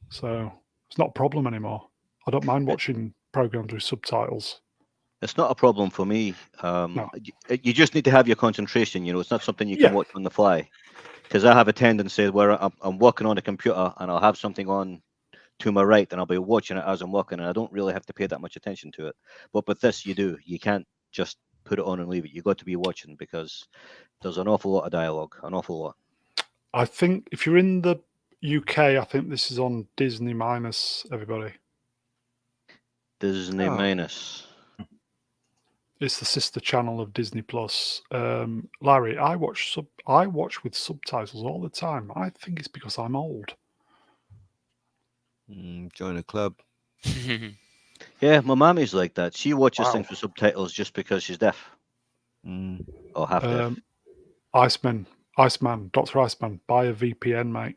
So it's not a problem anymore. I don't mind watching programs with subtitles.
It's not a problem for me.
No.
You just need to have your concentration. You know, it's not something you can watch on the fly. Because I have a tendency where I'm working on a computer and I'll have something on to my right and I'll be watching it as I'm working, and I don't really have to pay that much attention to it. But with this, you do. You can't just put it on and leave it. You've got to be watching, because there's an awful lot of dialogue, an awful lot.
I think if you're in the UK, I think this is on Disney minus, everybody.
Disney minus.
It's the sister channel of Disney Plus. Larry, I watch with subtitles all the time. I think it's because I'm old.
Join a club.
Yeah, my mommy's like that. She watches things with subtitles just because she's deaf. Or half deaf.
Iceman, Dr. Iceman, buy a VPN, mate.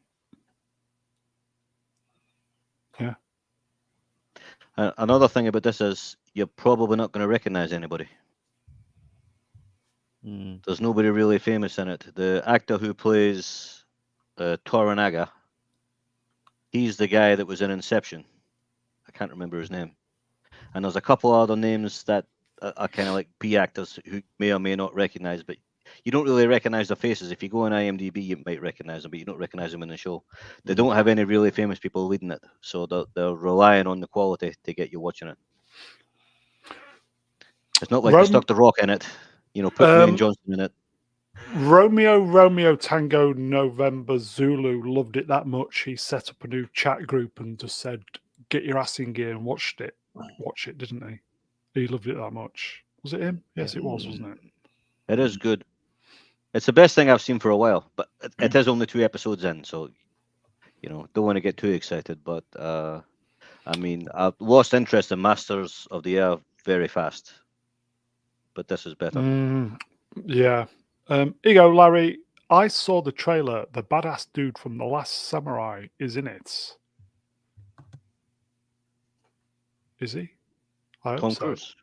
Yeah.
Another thing about this is you're probably not going to recognize anybody. There's nobody really famous in it. The actor who plays Toranaga, he's the guy that was in Inception. I can't remember his name. And there's a couple other names that are kind of like B actors who may or may not recognize, but you don't really recognize their faces. If you go on IMDb, you might recognize them, but you don't recognize them in the show. They don't have any really famous people leading it, so they're relying on the quality to get you watching it. It's not like they stuck The Rock in it, you know, put Dwayne Johnson in it.
Romeo Tango November Zulu loved it that much. He set up a new chat group and just said, "Get your ass in gear," and watch it, didn't he? He loved it that much. Was it him? Yes, it was, wasn't it?
It is good. It's the best thing I've seen for a while, but it is only 2 episodes in, so you know, don't want to get too excited. But I mean, I've lost interest in Masters of the Air very fast, but this is better.
Yeah. Here you go, Larry. I saw the trailer. The badass dude from The Last Samurai is in it. Is he? I hope
Tom
so.
Cruise.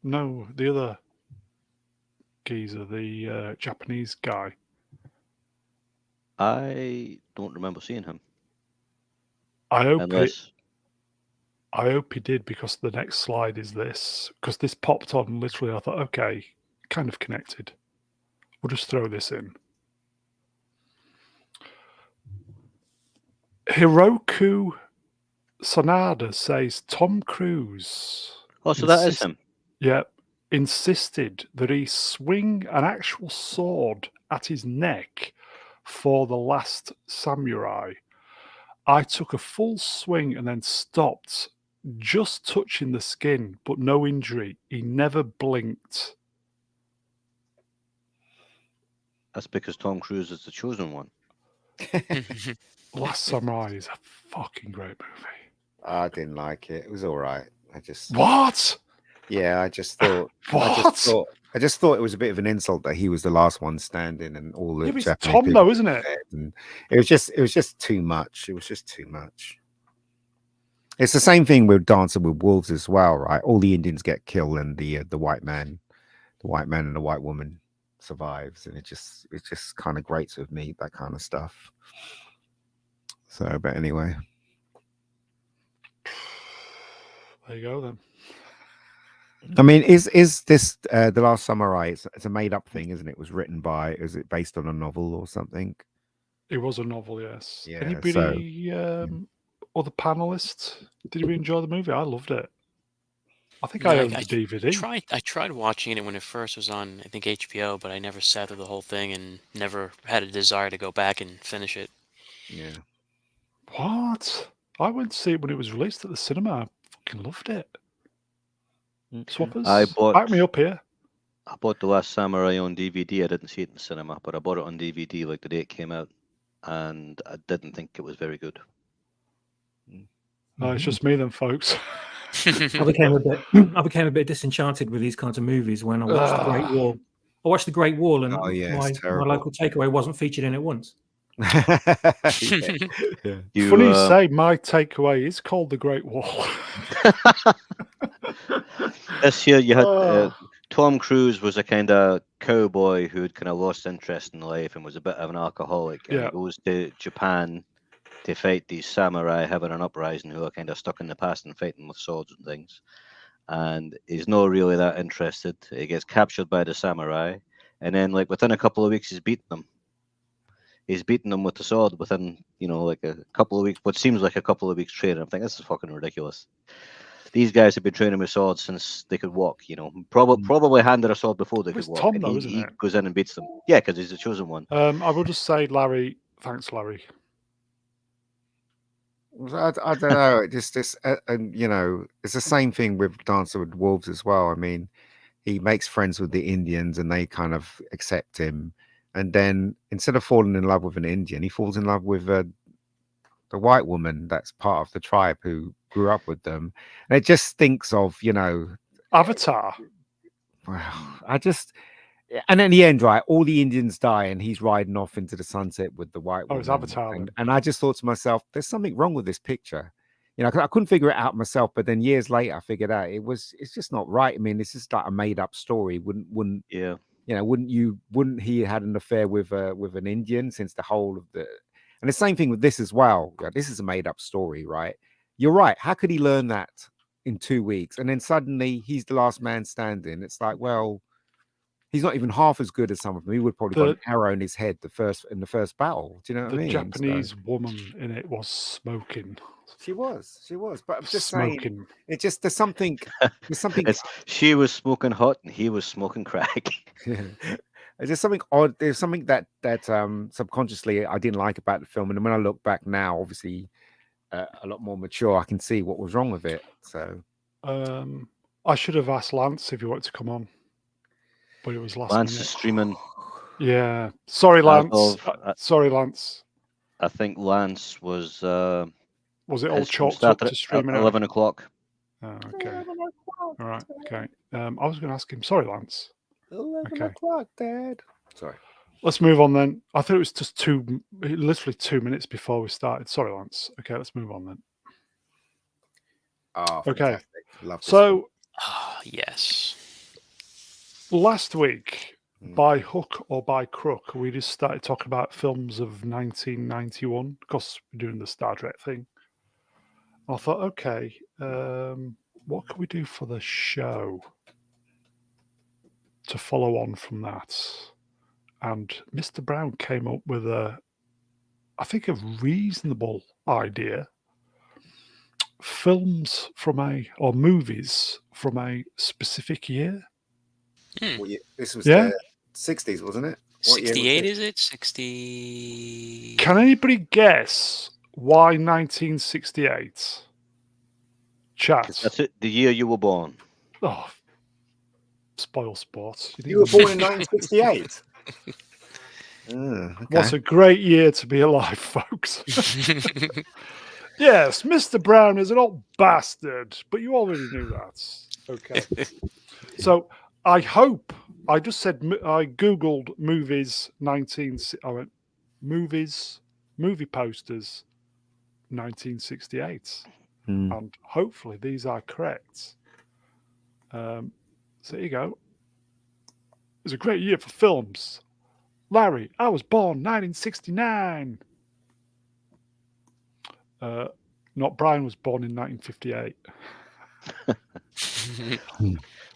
No, the other geezer, the Japanese guy?
I don't remember seeing him.
I hope
Unless
he did, because the next slide is this. Because this popped on literally, I thought, okay, kind of connected. We'll just throw this in. Hiroku Sanada says Tom Cruise.
Oh, so that is him.
Yeah, insisted that he swing an actual sword at his neck for The Last Samurai. I took a full swing and then stopped, just touching the skin, but no injury. He never blinked.
That's because Tom Cruise is the chosen one.
Last Samurai is a fucking great movie.
I didn't like it. It was all right.
What?
Yeah, I just thought.
What?
I just thought it was a bit of an insult that he was the last one standing, and all the
It's
Japanese
Tom,
people
though, isn't it?
And it was just too much. It was just too much. It's the same thing with Dancing with Wolves as well, right? All the Indians get killed, and the white man and the white woman survives, and it just kind of grates with me, that kind of stuff. So, but anyway,
there you go then.
I mean, is this The Last Samurai? It's a made up thing, isn't it? It was written by. Is it based on a novel or something?
It was a novel, yes.
Yeah.
Anybody, other panelists? Did you enjoy the movie? I loved it. I think I owned the DVD.
I tried watching it when it first was on, I think HBO, but I never sat through the whole thing and never had a desire to go back and finish it.
Yeah.
What? I went to see it when it was released at the cinema. I fucking loved it. Swappers, back me up here.
I bought The Last Samurai on DVD. I didn't see it in the cinema, but I bought it on DVD like the day it came out, and I didn't think it was very good.
No, it's just me then, folks.
I became a bit disenchanted with these kinds of movies when I watched The Great Wall. I watched The Great Wall, and my local takeaway wasn't featured in it once.
Funny you say my takeaway is called The Great Wall.
This year you had Tom Cruise was a kind of cowboy who had kind of lost interest in life and was a bit of an alcoholic. And he goes to Japan to fight these samurai having an uprising who are kind of stuck in the past and fighting with swords and things. And he's not really that interested. He gets captured by the samurai, and then like within a couple of weeks he's beaten them. He's beaten them with the sword within, like a couple of weeks, what seems like a couple of weeks training. I'm thinking, this is fucking ridiculous. These guys have been training with swords since they could walk, probably handed a sword before they could walk.
Tom, though, isn't
he
it?
goes in and beats them. Yeah, because he's the chosen one.
I will just say, Larry, thanks, Larry.
I don't know. It's the same thing with Dancer with Wolves as well. I mean, he makes friends with the Indians and they kind of accept him. And then instead of falling in love with an Indian, he falls in love with the white woman that's part of the tribe who grew up with them. And it just stinks of,
Avatar.
Wow. And in the end, right, all the Indians die and he's riding off into the sunset with the white woman.
It's Avatar.
And I just thought to myself, there's something wrong with this picture. I couldn't figure it out myself, but then years later I figured out it's just not right. I mean, it's just like a made up story. Wouldn't he had an affair with an Indian since the whole of the. And the same thing with this as well. This is a made up story, right? You're right. How could he learn that in 2 weeks? And then suddenly he's the last man standing. It's like, well, he's not even half as good as some of them. He would probably got an arrow in his head in the first battle. Do you know what I mean?
The Japanese woman in it was smoking.
She was. But I'm just saying, it's just there's something.
She was smoking hot and he was smoking crack.
There's just something odd. There's something that subconsciously I didn't like about the film, and when I look back now, obviously a lot more mature, I can see what was wrong with it. So,
I should have asked Lance if he wanted to come on, but it was last minute.
Lance is streaming.
Yeah, sorry, Lance. Sorry, Lance.
I think Lance was.
Was it all chalked up to streaming
at 11 o'clock?
Oh, okay. All right. Okay. I was going to ask him. Sorry, Lance.
11 o'clock, Dad. Sorry.
Let's move on then. I thought it was just literally 2 minutes before we started. Sorry, Lance. Okay, let's move on then.
Oh,
okay.
Love this
so,
yes.
Last week, by hook or by crook, we just started talking about films of 1991 because we're doing the Star Trek thing. I thought, okay, what can we do for the show to follow on from that? And Mr. Brown came up with I think, a reasonable idea. Films or movies from a specific year.
This was
Yeah.
the 60s, wasn't it?
68, is it? 60.
Can anybody guess why 1968? Chat.
That's it. The year you were born.
Oh, spoil sport.
You were born in 1968. Okay.
What a great year to be alive, folks. Yes, Mr. Brown is an old bastard, but you already knew that. Okay. So I hope, I just said, I Googled movies, I went, movie posters, 1968. And hopefully these are correct. So there you go. It was a great year for films. Larry, I was born 1969. Not Brian was born in 1958.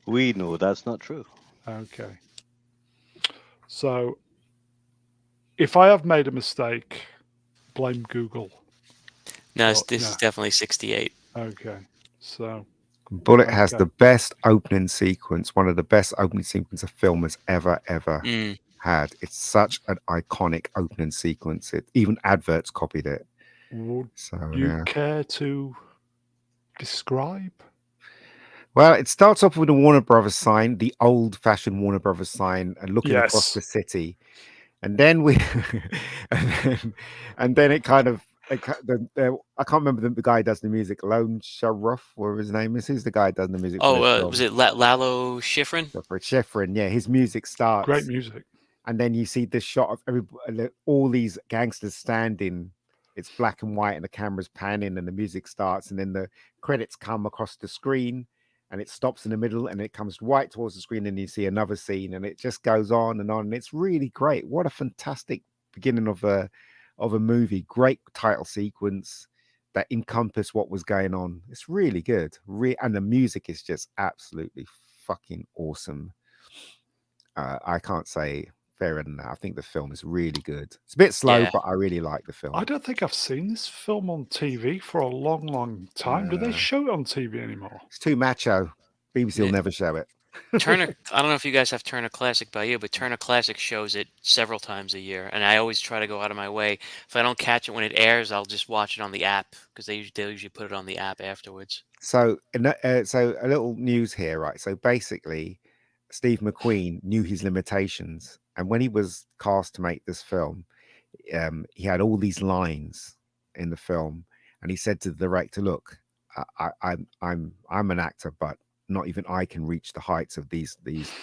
We know that's not true.
Okay. So if I have made a mistake, blame Google.
No, this is definitely 68.
Okay. So
Bullet has the best opening sequence, one of the best opening sequences a film has ever had. It's such an iconic opening sequence. Even adverts copied it.
Would you care to describe?
Well, it starts off with a Warner Brothers sign, the old-fashioned Warner Brothers sign, and looking across the city, and then and then it kind of. I can't remember the guy who does the music. Lone Sharif, whatever his name is. Who's the guy who does the music?
Was it Lalo Schifrin?
Schifrin, yeah. His music starts.
Great music.
And then you see this shot of all these gangsters standing. It's black and white, and the camera's panning, and the music starts, and then the credits come across the screen, and it stops in the middle, and it comes right towards the screen, and you see another scene, and it just goes on, and it's really great. What a fantastic beginning of a movie. Great title sequence that encompass what was going on. It's really good. And the music is just absolutely fucking awesome. I can't say fairer than that. I think the film is really good. It's a bit slow, but I really like the film.
I don't think I've seen this film on TV for a long, long time. Do they show it on TV anymore?
It's too macho. BBC will never show it.
Turner, I don't know if you guys have Turner Classic by you, but Turner Classic shows it several times a year, and I always try to go out of my way. If I don't catch it when it airs, I'll just watch it on the app because they usually put it on the app afterwards.
So a little news here, right? So basically, Steve McQueen knew his limitations, and when he was cast to make this film, he had all these lines in the film, and he said to the director, "Look, I'm an actor, but not even I can reach the heights of these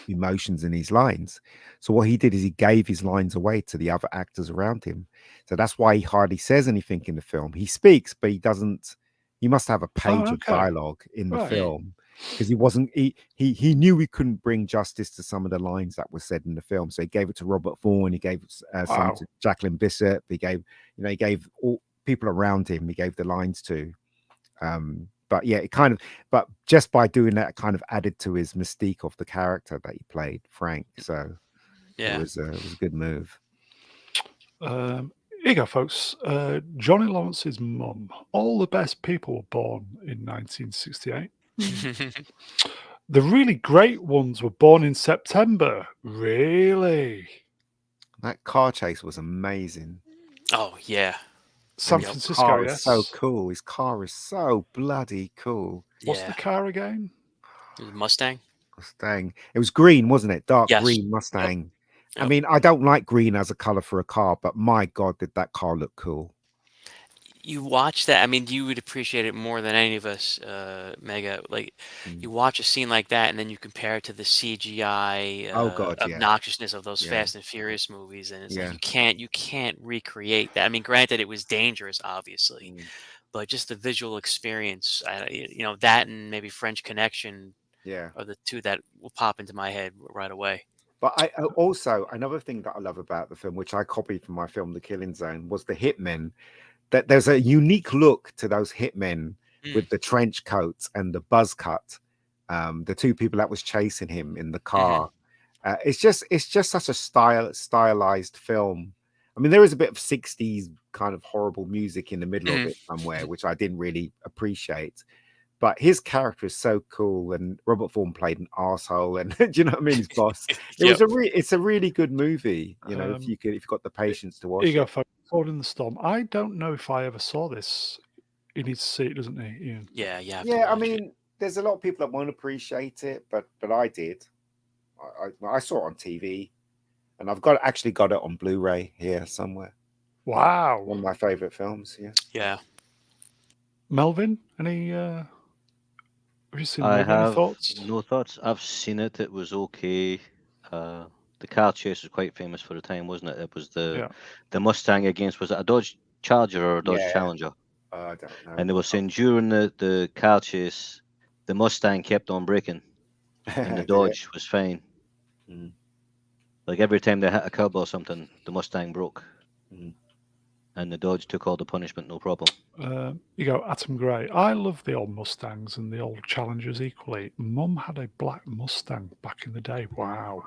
emotions in these lines." So what he did is he gave his lines away to the other actors around him. So that's why he hardly says anything in the film. He speaks, but he doesn't. He must have a page of dialogue in the film because he knew he couldn't bring justice to some of the lines that were said in the film. So he gave it to Robert Vaughn. He gave some to Jacqueline Bishop. He gave all people around him. He gave the lines to. But yeah, but just by doing that, it kind of added to his mystique of the character that he played, Frank. So it was a good move.
Here you go, folks. Johnny Lawrence's mum. All the best people were born in 1968. The really great ones were born in September. Really?
That car chase was amazing.
Oh, yeah.
San Francisco,
is so cool. His car is so bloody cool.
What's the car again?
Mustang.
It was green, wasn't it? Dark green Mustang.
Yep.
I mean, I don't like green as a color for a car, but my God, did that car look cool.
You watch that. I mean, you would appreciate it more than any of us, Mega. Like, you watch a scene like that, and then you compare it to the CGI obnoxiousness of those Fast and Furious movies, and it's like you can't recreate that. I mean, granted, it was dangerous, obviously, but just the visual experience, that and maybe French Connection, are the two that will pop into my head right away.
But I also, another thing that I love about the film, which I copied from my film The Killing Zone, was the hitmen. That there's a unique look to those hitmen with the trench coats and the buzz cut. The two people that was chasing him in the car. It's just such a stylized film. I mean, there is a bit of 60s kind of horrible music in the middle of it somewhere, which I didn't really appreciate. But his character is so cool, and Robert Vaughn played an arsehole, and do you know what I mean? His boss. It's a really good movie. You know, if you've got the patience to watch it.
Here you go, Ford in the Storm. I don't know if I ever saw this. He needs to see it, doesn't he? Ian?
Yeah.
I mean, there's a lot of people that won't appreciate it, but I did. I saw it on TV, and I've actually got it on Blu-ray here somewhere.
Wow,
one of my favorite films.
Yeah.
Melvin, any? Have you seen?
I
Any
have
thoughts?
no thoughts. I've seen it. It was okay. The car chase was quite famous for the time, wasn't it? It was the Mustang against, was it a Dodge Charger or a Dodge Challenger?
I don't know.
And they were saying during the car chase, the Mustang kept on braking, and the Dodge was fine. Like every time they hit a curb or something, the Mustang broke, and the Dodge took all the punishment, no problem.
You go, Atom Gray. I love the old Mustangs and the old Challengers equally. Mum had a black Mustang back in the day. Wow.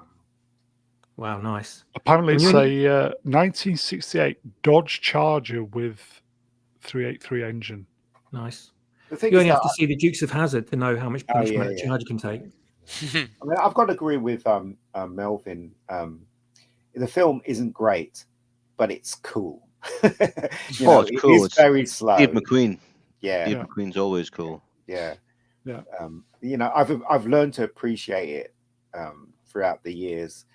Wow, nice.
Apparently, it's a 1968 Dodge Charger with 383 engine.
Nice. You only have to see the Dukes of Hazzard to know how much punishment a Charger can take.
I mean, I've got to agree with Melvin. The film isn't great, but it's cool.
It's cool.
It's very slow.
Steve McQueen.
Steve
McQueen's always cool.
Yeah. You know, I've learned to appreciate it throughout the years,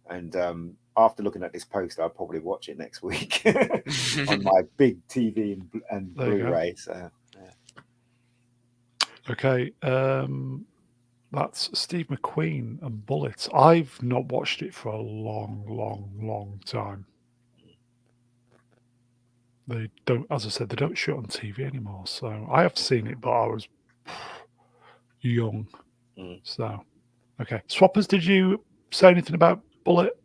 and after looking at this poster, I'll probably watch it next week on my big TV and Blu-ray. So,
okay, that's Steve McQueen and Bullets. I've not watched it for a long time. They don't, as I said, they don't shoot on TV anymore. So I have seen it, but I was young. So, okay. Swappers, did you say anything about Bullet?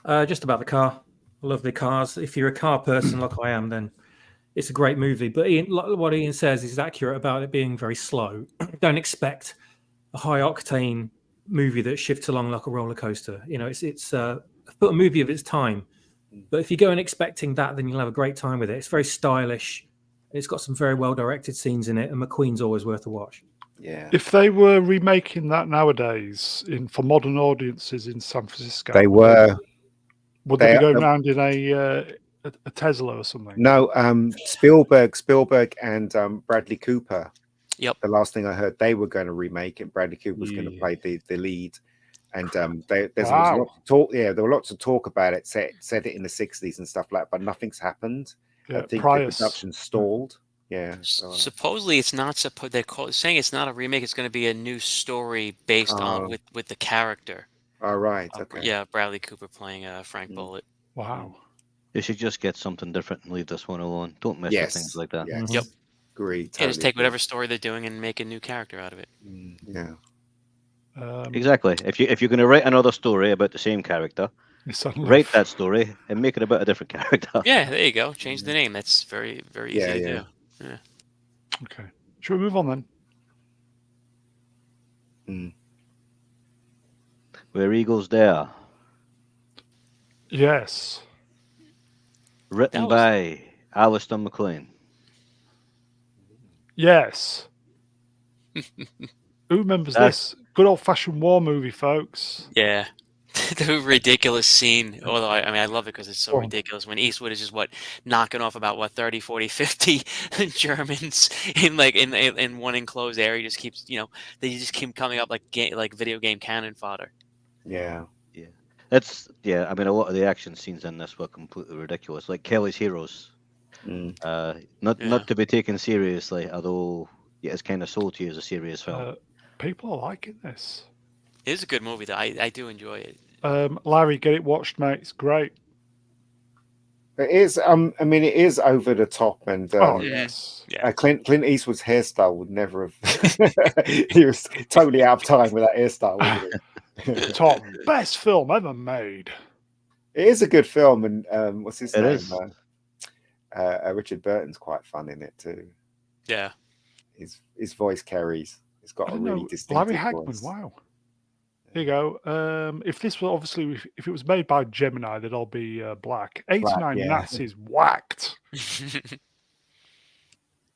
Just about the car. I love the cars. If you're a car person like I am, then it's a great movie. But Ian, like what Ian says is accurate about it being very slow. Don't expect a high octane movie that shifts along like a roller coaster. You know, it's a movie of its time. But if you go in expecting that, then you'll have a great time with it. It's very stylish. It's got some very well directed scenes in it, and McQueen's always worth a watch.
Yeah.
If they were remaking that nowadays for modern audiences in San Francisco,
they were.
Would they be going around in a Tesla or something?
No, Spielberg and Bradley Cooper.
Yep.
The last thing I heard, they were going to remake it. Bradley Cooper was going to play the lead. And there was lots of talk. Yeah, there were lots of talk about it. Set it in the 60s and stuff like that, but nothing's happened. I think the production stalled. Yeah.
Supposedly, it's not supposed. They're saying it's not a remake. It's going to be a new story based on with the character.
All right. Okay.
Yeah, Bradley Cooper playing Frank Bullitt.
Wow.
They should just get something different and leave this one alone. Don't mess with things like that.
Yes.
Yep.
Agree.
Totally just take whatever story they're doing and make a new character out of it.
Yeah.
Exactly. If you're going to write another story about the same character, write that story and make it about a different character.
Yeah, there you go. Change the name. That's very, very easy to do. Yeah.
Okay. Should we move on then?
Where Eagles Dare.
Yes.
Written by Alistair McLean.
Yes. Who remembers this? Good old-fashioned war movie, folks.
Yeah. The ridiculous scene. Although, I love it because it's so ridiculous. When Eastwood is just, knocking off about, 30, 40, 50 Germans in one enclosed area. Just keeps, they just keep coming up like video game cannon fodder.
Yeah.
Yeah. I mean, a lot of the action scenes in this were completely ridiculous. Like Kelly's Heroes. Not to be taken seriously, although it's kind of sold to you as a serious film.
People are liking this.
It is a good movie, though. I do enjoy it.
Larry, get it watched, mate. It's great.
It is. I mean, it is over the top, and
yes.
Clint Eastwood's hairstyle would never have. He was totally out of time with that hairstyle, wasn't
Tom, best film ever made.
It is a good film, and what's his
It
name?
is.
Richard Burton's quite fun in it too.
Yeah.
His voice carries. It's got a really distinctive
Larry Hagman.
voice.
Wow. Here you go. If this were if it was made by Gemini, they'd all be black. 89
yeah.
Nazis whacked.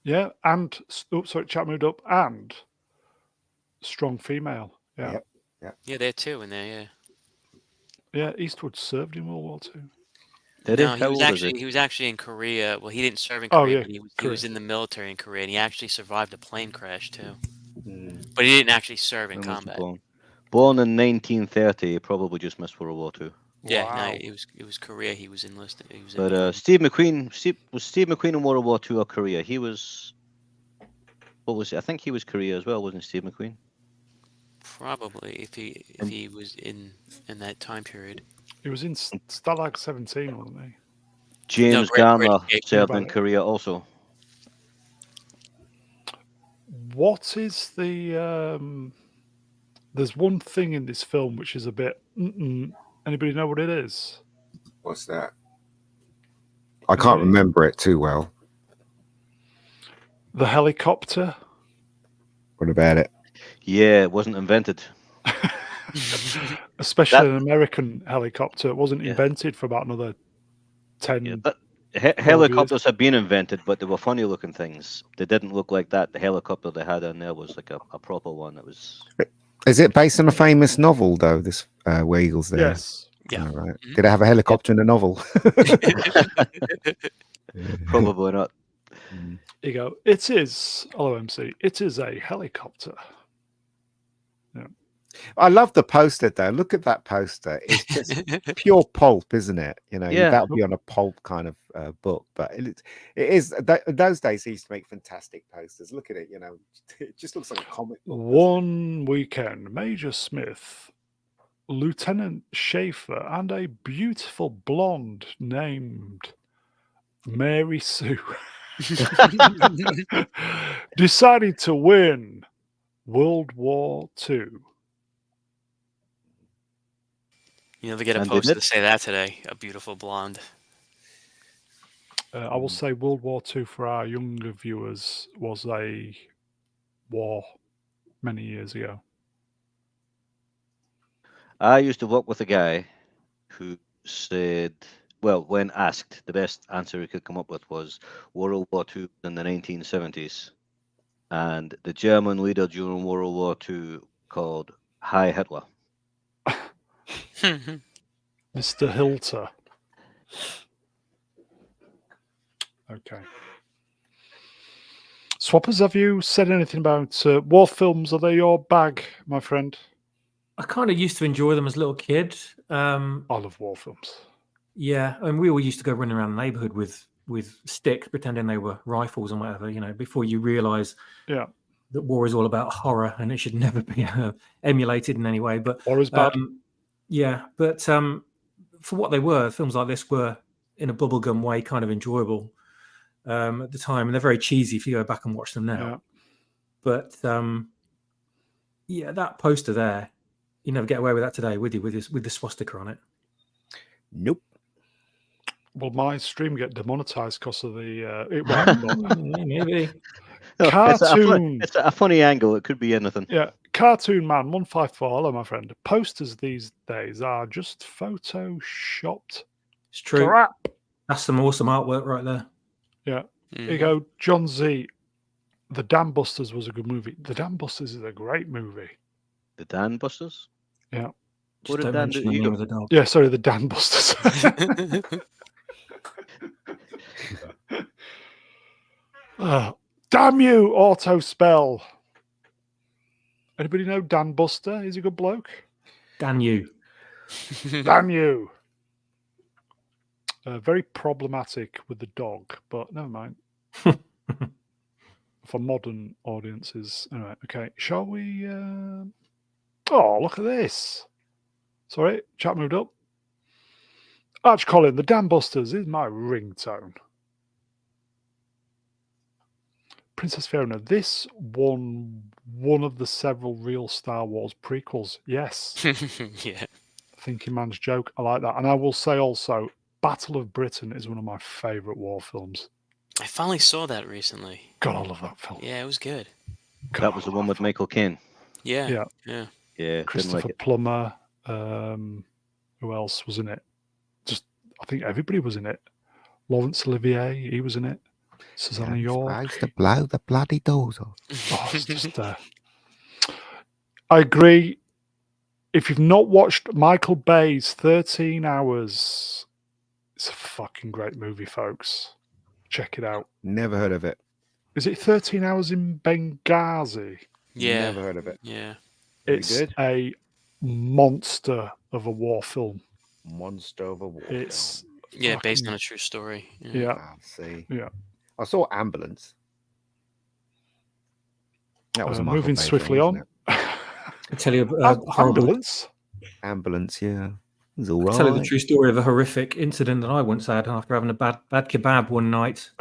Yeah, and chat moved up and strong female. Yeah.
Yep.
Yeah, there too in there. Yeah.
Yeah, Eastwood served in World War II.
He was actually in Korea. Well, he didn't serve in Korea, but he was in the military in Korea, and he actually survived a plane crash too. But he didn't actually serve in combat.
Born in 1930, probably just missed World War II.
Yeah,
Wow.
no, it was Korea. He was enlisted. He was
Steve McQueen was Steve McQueen in World War II or Korea? He was. What was it? I think he was Korea as well, wasn't Steve McQueen?
probably if he was in that time period.
He was in Stalag 17, wasn't he?
James Garner served in Korea also.
What is the there's one thing in this film which is a bit anybody know what it is?
What's that? I can't remember it too well.
The helicopter.
What about it?
Yeah, it wasn't invented.
Especially an American helicopter. It wasn't invented for about another 10
helicopters have been invented, but they were funny looking things. They didn't look like that. The helicopter they had in there was like a proper one. It was.
Is it based on a famous novel though? This Where Eagles There.
Yes.
Yeah.
All right. Did it have a helicopter in the novel?
Probably not.
Here you go. It is LOMC. It is a helicopter. Yeah.
I love the poster though. Look at that poster. It's just pure pulp, isn't it? You know, that would be on a pulp kind of book. But it is. Those days, he used to make fantastic posters. Look at it. You know, it just looks like a comic book.
One weekend, Major Smith, Lieutenant Schaefer, and a beautiful blonde named Mary Sue decided to win World War II.
You never get a poster to say that today. A beautiful blonde.
I will say World War II for our younger viewers was a war many years ago.
I used to work with a guy who said, well, when asked, the best answer he could come up with was World War II in the 1970s. And the German leader during World War II called Hi Hitler.
Mr. Hilter. Okay. Swappers, have you said anything about war films? Are they your bag, my friend?
I kind of used to enjoy them as a little kid.
I love war films.
Yeah, and we all used to go running around the neighborhood with sticks, pretending they were rifles and whatever, you know, before you realize that war is all about horror and it should never be emulated in any way. But
war is bad.
Yeah, but for what they were, films like this were, in a bubblegum way, kind of enjoyable at the time. And they're very cheesy if you go back and watch them now. Yeah. But, that poster there, you never get away with that today, would you, with the swastika on it?
Nope.
Will my stream get demonetized because of the...
maybe.
Cartoon.
It's a funny angle. It could be anything.
Yeah. Cartoon Man 154. Hello, my friend. Posters these days are just photoshopped.
It's true.
Crap.
That's some awesome artwork right there.
Yeah. Here you go. John Z. The Dam Busters was a good movie. The Dam Busters is a great movie.
The Dan Busters?
Yeah.
What did Dan do?
You the dog.
Yeah, sorry, the Dan Busters. Damn you, auto spell. Anybody know Dan Buster? He's a good bloke.
Damn you.
Damn you. Very problematic with the dog, but never mind. For modern audiences. Anyway, okay. Shall we... Oh, look at this. Sorry, chat moved up. Arch Colin, the Dan Busters is my ringtone. Princess Fiona. This won one of the several real Star Wars prequels. Yes.
Yeah.
Thinking Man's Joke. I like that. And I will say also, Battle of Britain is one of my favourite war films.
I finally saw that recently.
God, I love that film.
Yeah, it was good.
God,
That was the one with Michael Caine.
Yeah.
Yeah.
Yeah.
Yeah, didn't
Christopher
like it.
Plummer. Who else was in it? I think everybody was in it. Laurence Olivier, he was in it. Susanna York.
Supposed to blow the bloody doors off.
Oh, it's just. I agree. If you've not watched Michael Bay's 13 Hours, it's a fucking great movie, folks. Check it out.
Never heard of it.
Is it 13 Hours in Benghazi?
Yeah.
Never heard of it.
Yeah.
Very
It's
good.
a monster of a war film.
Monster of a war.
It's
Yeah, based
fucking-
on a true story.
yeah,
I see.
yeah.
I saw Ambulance. That was a Michael
Moving
Bay
swiftly
film,
on.
wasn't
I tell you a horrible.
Ambulance.
it? Ambulance, yeah. It was all
I'll tell you the
right.
true story of a horrific incident that I once had after having a bad kebab one night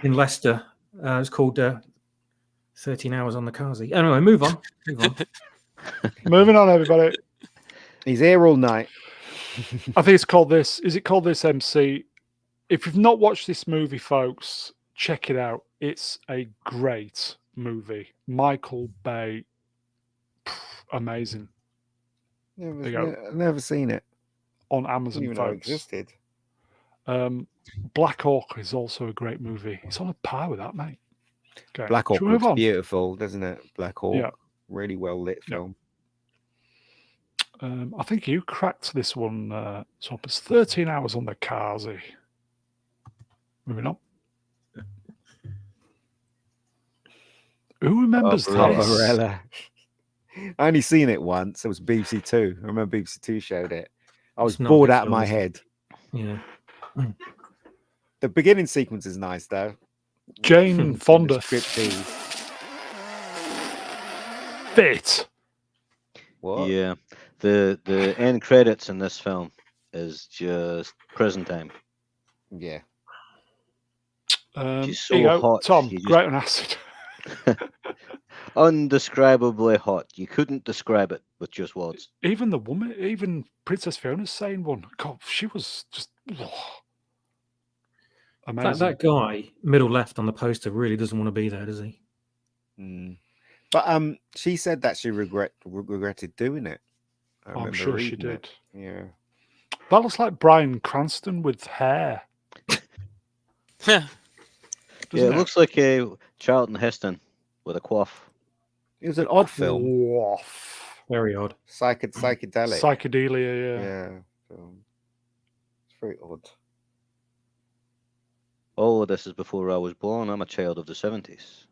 in Leicester. It was called 13 Hours on the Kazi. Anyway, move on.
Moving on, everybody.
He's here all night.
I think it's called this. Is it called this, MC? If you've not watched this movie, folks, check it out. It's a great movie. Michael Bay, amazing. There you go.
Never seen it.
On
Didn't
Amazon,
even know it
folks.
existed.
Black Hawk is also a great movie. It's on a par with that, mate. Okay.
Black Hawk
Shall we move
looks
on?
beautiful, doesn't it? Black Hawk.
Yeah.
Really well lit
Yeah.
film.
I think you cracked this one. So it's 13 Hours on the Kazi. Moving on. Who remembers this?
Barbarella. I only seen it once. It was BBC Two. I remember BBC Two showed it. I was
It's not
bored
good
out of my
film,
head.
Yeah.
The beginning sequence is nice though.
Jane Fonda.
Striptease.
Fit.
What?
Yeah, the end credits in this film is just prison time.
Yeah.
She's
Here you
so
go.
hot,
Tom,
you just-
great on acid.
Undescribably hot. You couldn't describe it with just words.
Even the woman, even Princess Fiona's saying one. God, she was just amazing.
That guy, middle left on the poster, really doesn't want to be there, does he?
Mm. But she said that she regretted doing it. I
I'm
remember
sure she
reading it.
did.
Yeah.
That looks like Bryan Cranston with hair.
Yeah,
doesn't
it looks like a Charlton Heston with a coif.
It was an odd film.
Woof.
Very odd.
Psychedelic.
Psychedelia, yeah.
Yeah. It's very odd.
All of this is before I was born. I'm a child of the 70s.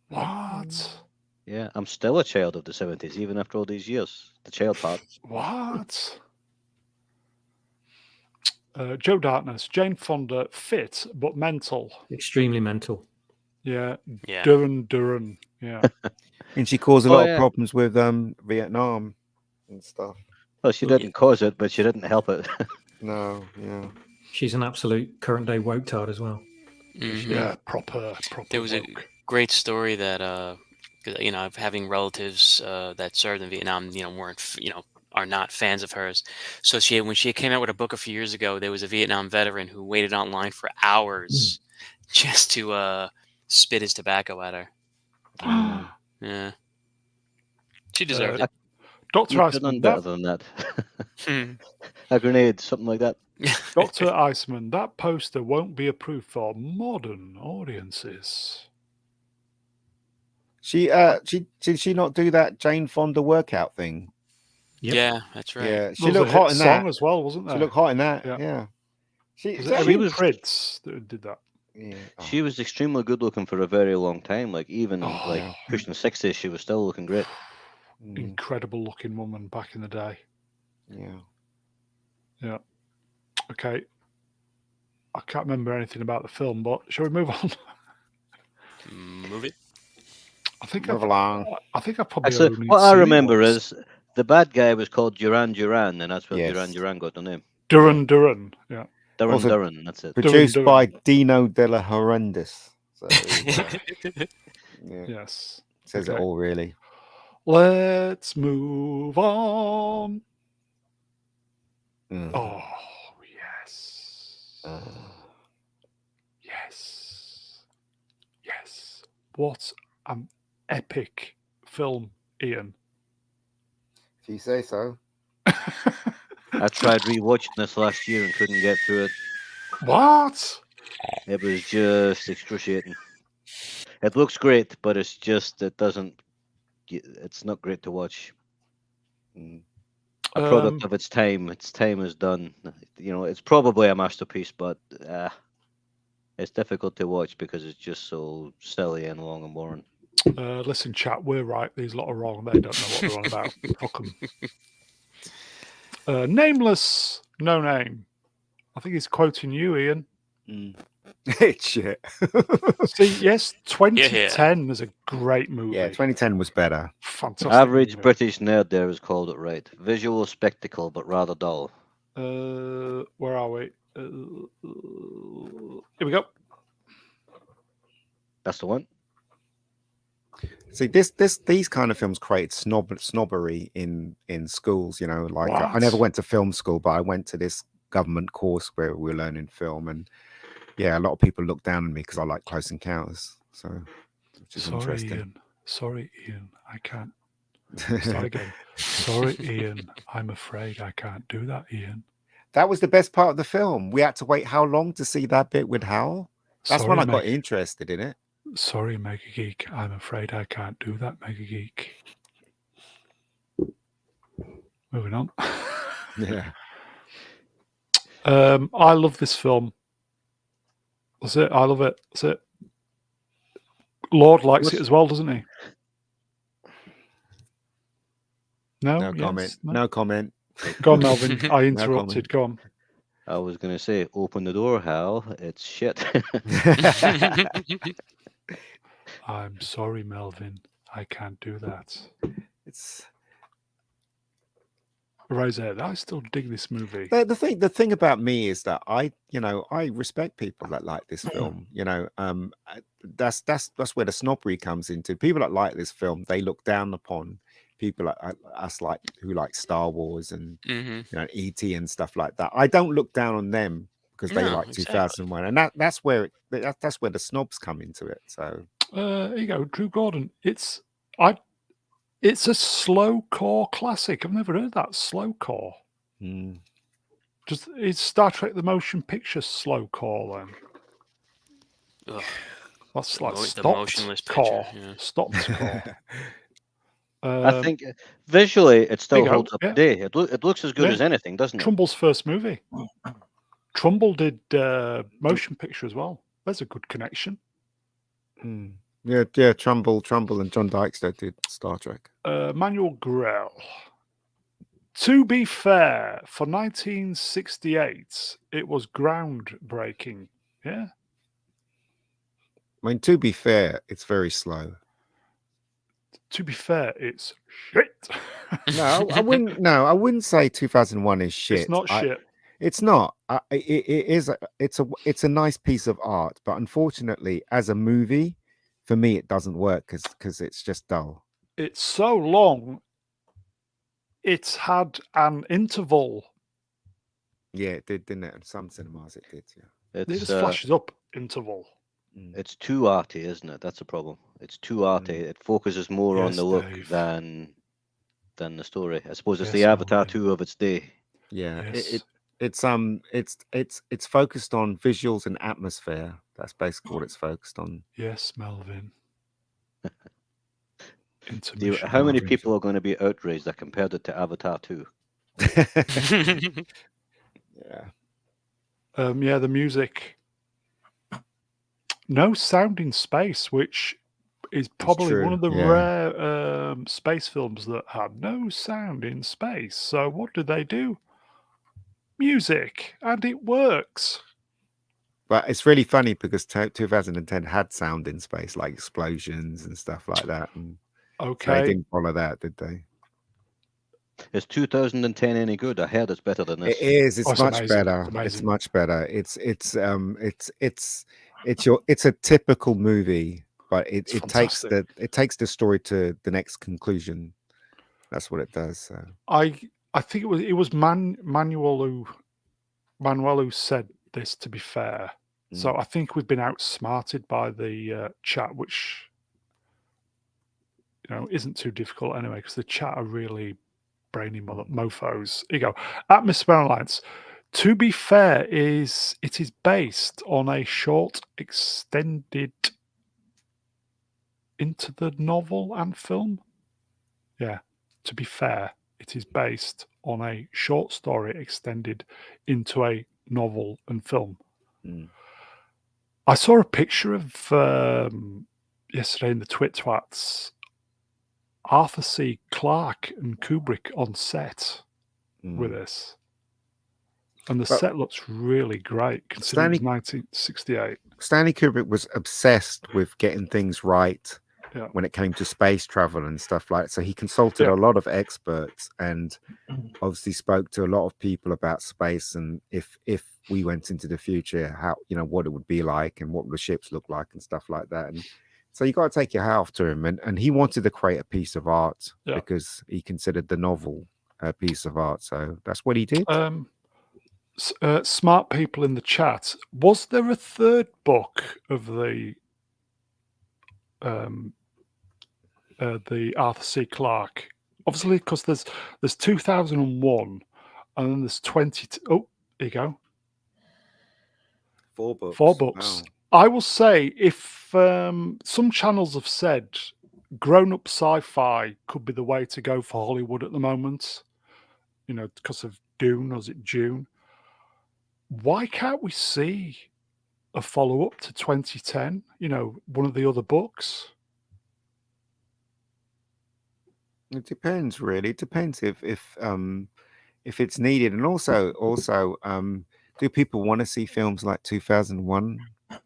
What?
Yeah, I'm still a child of the 70s, even after all these years. The child part.
What? Joe Darkness, Jane Fonda, fit but mental.
Extremely mental.
Yeah.
Yeah.
Duran. Yeah.
And she caused a
Oh,
lot
yeah.
of problems with Vietnam and stuff.
Well, she
Well,
didn't cause it, but she didn't help it.
No, yeah.
She's an absolute current day woke tard as well.
Mhm.
Yeah. Proper.
There was a
woke.
great story that of having relatives that served in Vietnam, weren't are not fans of hers. So when she came out with a book a few years ago, there was a Vietnam veteran who waited online for hours just to spit his tobacco at her. Yeah, she deserved it.
Dr.
You could have done
Iceman,
better than that. A grenade, something like that.
Dr. Iceman, that poster won't be approved for modern audiences.
Did she not do that Jane Fonda workout thing?
Yep.
Yeah, that's right.
Yeah, she
There was
looked
a
hot
hit
in
song
that.
as well, wasn't there?
She looked hot in that.
Yeah.
Yeah.
Was it
She
Erin
was-
Pridz that did that?
yeah. Oh,
She was extremely good looking for a very long time. Like even
Oh,
like
yeah.
pushing 60s, she was still looking great.
Incredible looking woman back in the day.
yeah.
Okay. I can't remember anything about the film, but shall we move on?
Move it.
I think
Move
I've
along.
probably
Actually,
only
what I
seen it
remember
once.
is the bad guy was called Duran Duran, and that's where
Yes.
Duran Duran got the name.
Duran. Yeah.
Also,
Duran, that's it.
Produced
Duran.
by Dino Della Horrendous. So, yeah,
Yes.
says
Okay.
it all, really.
Let's move on.
Mm.
Oh, yes. Yes. Yes. What an epic film, Ian.
If you say so.
I tried rewatching this last year and couldn't get through it.
What?
It was just excruciating. It looks great, but it's not great to watch. A product of its time. Its time is done. It's probably a masterpiece, but it's difficult to watch because it's just so silly and long and boring.
Listen, chat, we're right. These lot are wrong. They don't know what they're on about. Fuck 'em. Nameless, no name. I think he's quoting you, Ian.
It's shit.
See, yes, 2010 is a great movie.
Yeah, 2010 was better.
Fantastic.
Average
movie.
British nerd there has called it right. Visual spectacle, but rather dull.
Where are we? Here we go.
That's the one.
See, these kind of films create snobbery in schools. Like I never went to film school, but I went to this government course where we were learning film, and yeah, a lot of people look down on me because I like Close Encounters. So, which is interesting.
Sorry, Ian. I can't. Start again. Sorry, Ian. I'm afraid I can't do that, Ian.
That was the best part of the film. We had to wait how long to see that bit with Hal? That's when I got interested in it.
Sorry, Mega Geek. I'm afraid I can't do that, Mega Geek. Moving on.
Yeah.
I love this film. That's it. I love it. That's it. Lord likes it as well, doesn't he?
No comment. No comment.
Go on, Melvin. I interrupted. Go on.
I was going to say, open the door, Hal. It's shit.
I'm sorry, Melvin. I can't do that.
It's
Rosette, I still dig this movie.
The thing about me is that I respect people that like this film. That's where the snobbery comes into. People that like this film, they look down upon people like us, who like Star Wars and E.T. and stuff like that. I don't look down on them because they like 2001, and that's where the snobs come into it. So
here you go, Drew Gordon. It's a slow core classic. I've never heard that slow core. It's Star Trek the Motion Picture slow core then.
Ugh.
That's like
the motionless
core.
picture. Yeah.
Stopped core.
I think visually it still holds up today. It looks as good as anything, doesn't it?
Trumbull's first movie. Trumbull did motion picture as well. There's a good connection.
Yeah. Trumbull and John Dykstra did Star Trek.
Manuel Grell. To be fair, for 1968, it was groundbreaking. Yeah.
I mean, to be fair, it's very slow.
To be fair, it's shit.
No, I wouldn't. No, I wouldn't say 2001 is shit.
It's not shit.
It's not. It is. It's a nice piece of art, but unfortunately, as a movie, for me, it doesn't work because it's just dull.
It's so long. It's had an interval.
Yeah, it did, didn't it? In some cinemas, it did. Yeah.
It just flashes up interval.
It's too arty, isn't it? That's a problem. It's too arty. It focuses more on the look than the story. I suppose it's the Avatar 2 of its day.
Yeah.
Yes.
It's focused on visuals and atmosphere. That's basically what it's focused on.
Yes, Melvin.
How many people are going to be outraged that compared it to Avatar 2?
Yeah.
The music. No sound in space, which is probably one of the rare space films that have no sound in space. So what do? Music, and it works.
But it's really funny because 2010 had sound in space, like explosions and stuff like that. And so they didn't follow that, did they?
Is 2010 any good? I heard it's better than this.
It is. It's
it's
much
amazing.
better.
It's amazing.
It's much better. It's a typical movie, but it takes the story to the next conclusion. That's what it does. So.
I think it was Manuel who said this, to be fair. So I think we've been outsmarted by the chat, which isn't too difficult anyway, because the chat are really brainy mofos. Here you go. At Mr. Alliance, to be fair, it is based on a short extended into the novel and film. Yeah, to be fair, it is based on a short story extended into a novel and film. I saw a picture of yesterday in the Twits. Arthur C. Clarke and Kubrick on set with this. And the set looks really great, considering it was 1968.
Stanley Kubrick was obsessed with getting things right when it came to space travel and stuff like that. So he consulted a lot of experts and obviously spoke to a lot of people about space and if we went into the future, how what it would be like and what the ships look like and stuff like that. And so you got to take your hat off to him. And he wanted to create a piece of art because he considered the novel a piece of art. So that's what he did.
Smart people in the chat. Was there a third book of the Arthur C. Clarke? Obviously, because there's 2001, and then there's 20. Oh, here you go.
4 books.
4 books. Wow. I will say, if some channels have said grown-up sci-fi could be the way to go for Hollywood at the moment, because of Dune, or is it June? Why can't we see a follow-up to 2010? One of the other books.
It depends, really. It depends if it's needed, and also, do people want to see films like 2001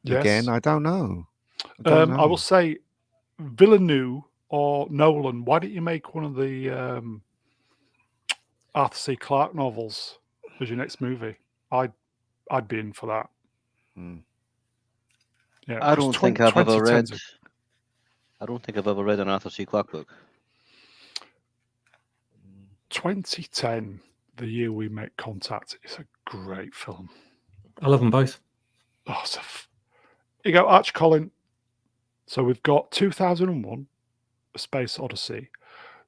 again? I don't know.
I will say, Villeneuve or Nolan. Why don't you make one of the Arthur C. Clarke novels as your next movie? I'd be in for that. Yeah,
I don't think I've ever read an Arthur C. Clarke book.
2010, The Year We Make Contact, is a great film.
I love them both.
Oh, here you go, Arch Colin. So we've got 2001, A Space Odyssey.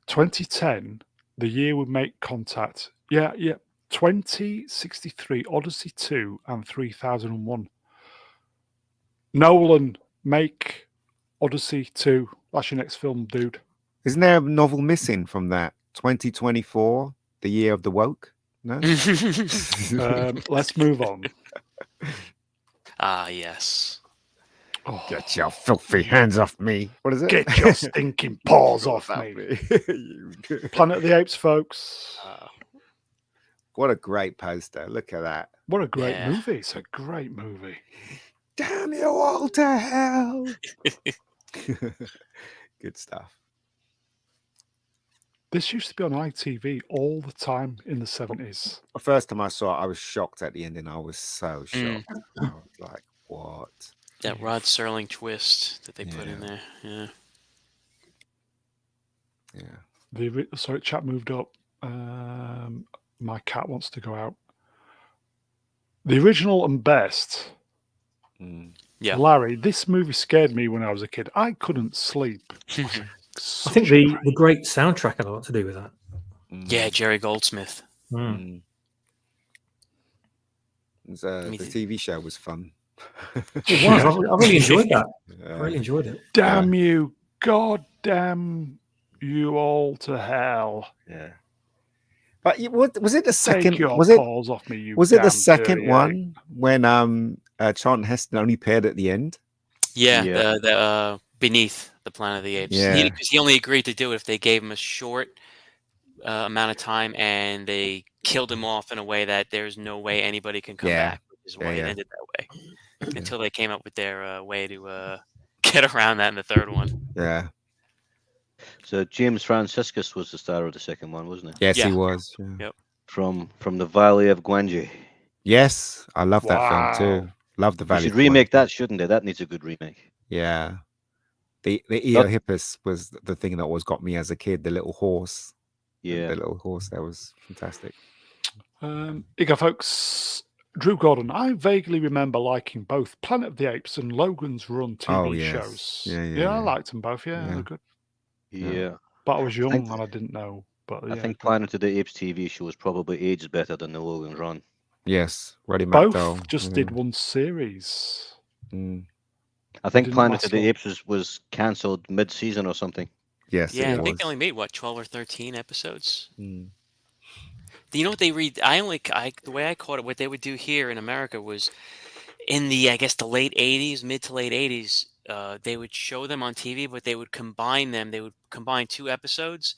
2010, The Year We Make Contact. Yeah. 2063, Odyssey 2, and 3001. Nolan, make Odyssey 2. That's your next film, dude.
Isn't there a novel missing from that? 2024, The Year of the Woke? No?
Let's move on.
Ah, yes.
Oh, get your filthy hands off me. What is it?
Get your stinking paws off me. Planet of the Apes, folks.
What a great poster. Look at that.
What a great movie. It's a great movie.
Damn you all to hell. Good stuff.
This used to be on ITV all the time in the 70s.
The first time I saw it, I was shocked at the ending. I was so shocked. I was like, what?
That Rod Serling twist that they put in there. Yeah.
Sorry, chat moved up. My cat wants to go out. The original and best.
Yeah.
Larry, this movie scared me when I was a kid. I couldn't sleep.
I think the great soundtrack had a lot to do with that.
Yeah, Jerry Goldsmith.
The TV show was fun.
It was. I really enjoyed that. I really enjoyed it.
Damn you. God damn you all to hell.
Yeah. But was it the second?
Take your
was it
paws off me, you
was it the
damn
second
dirty
one when Charlton Heston only appeared at the end?
Yeah. The Beneath the Planet of the Apes.
Yeah.
Because he only agreed to do it if they gave him a short amount of time and they killed him off in a way that there's no way anybody can come back. Which is why it ended that way. Until they came up with their way to get around that in the third one.
Yeah.
So James Franciscus was the star of the second one, wasn't it?
Yes,
Yeah.
he was. Yeah.
Yep.
From the Valley of Gwangi.
Yes, I love that film too. Love the
They
Valley.
should
of
remake
Gwangi.
that, shouldn't they? That needs a good remake.
Yeah. The Eohippus was the thing that always got me as a kid. The little horse.
Yeah.
The little horse. That was fantastic.
Here you go, folks. Drew Gordon. I vaguely remember liking both Planet of the Apes and Logan's Run TV shows.
Yeah,
I liked them both. Yeah, they're good.
Yeah.
But I was young and I didn't know. But
I think Planet of the Apes TV show was probably aged better than the Logan's Run.
Yes, Roddy
both
McDowell.
just did one series.
I think Planet of the Apes was cancelled mid-season or something.
Yes,
Yeah,
it
I think
was.
they only made 12 or 13 episodes.
Do
you know what they read? The way I caught it, what they would do here in America was in the the late 80s, mid to late 80s. They would show them on TV, but they would combine them. They would combine 2 episodes,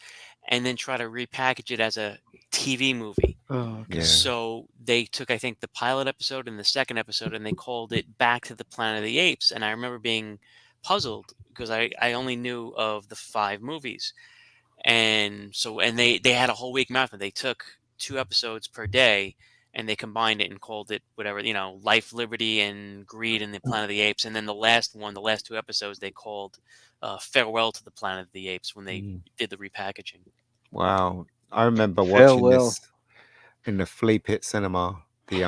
and then try to repackage it as a TV movie.
Oh, okay.
So they took, I think, the pilot episode and the second episode, and they called it Back to the Planet of the Apes. And I remember being puzzled because I only knew of the 5 movies, and they had a whole week marathon. They took 2 episodes per day, and they combined it and called it whatever, Life, Liberty, and Greed and the Planet of the Apes. And then the last 2 episodes, they called Farewell to the Planet of the Apes when they did the repackaging.
Wow, I remember watching this in the Flea Pit Cinema. The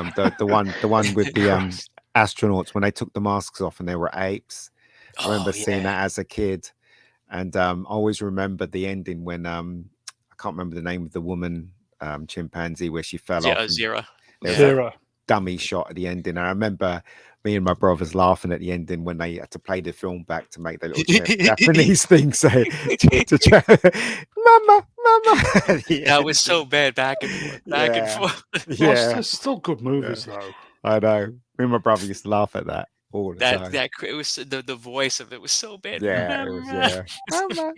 one with the astronauts when they took the masks off and they were apes. I remember seeing that as a kid, and I always remember the ending when I can't remember the name of the woman chimpanzee where she fell off.
Zira.
Zira.
Dummy shot at the ending. I remember me and my brothers laughing at the ending when they had to play the film back to make the little Japanese thing say, "Mama, mama."
That was so bad, back and forth.
Well, there's still good movies though.
I know. Me and my brother used to laugh at that all the time.
It was the voice of it was so bad.
Yeah, it was. Mama.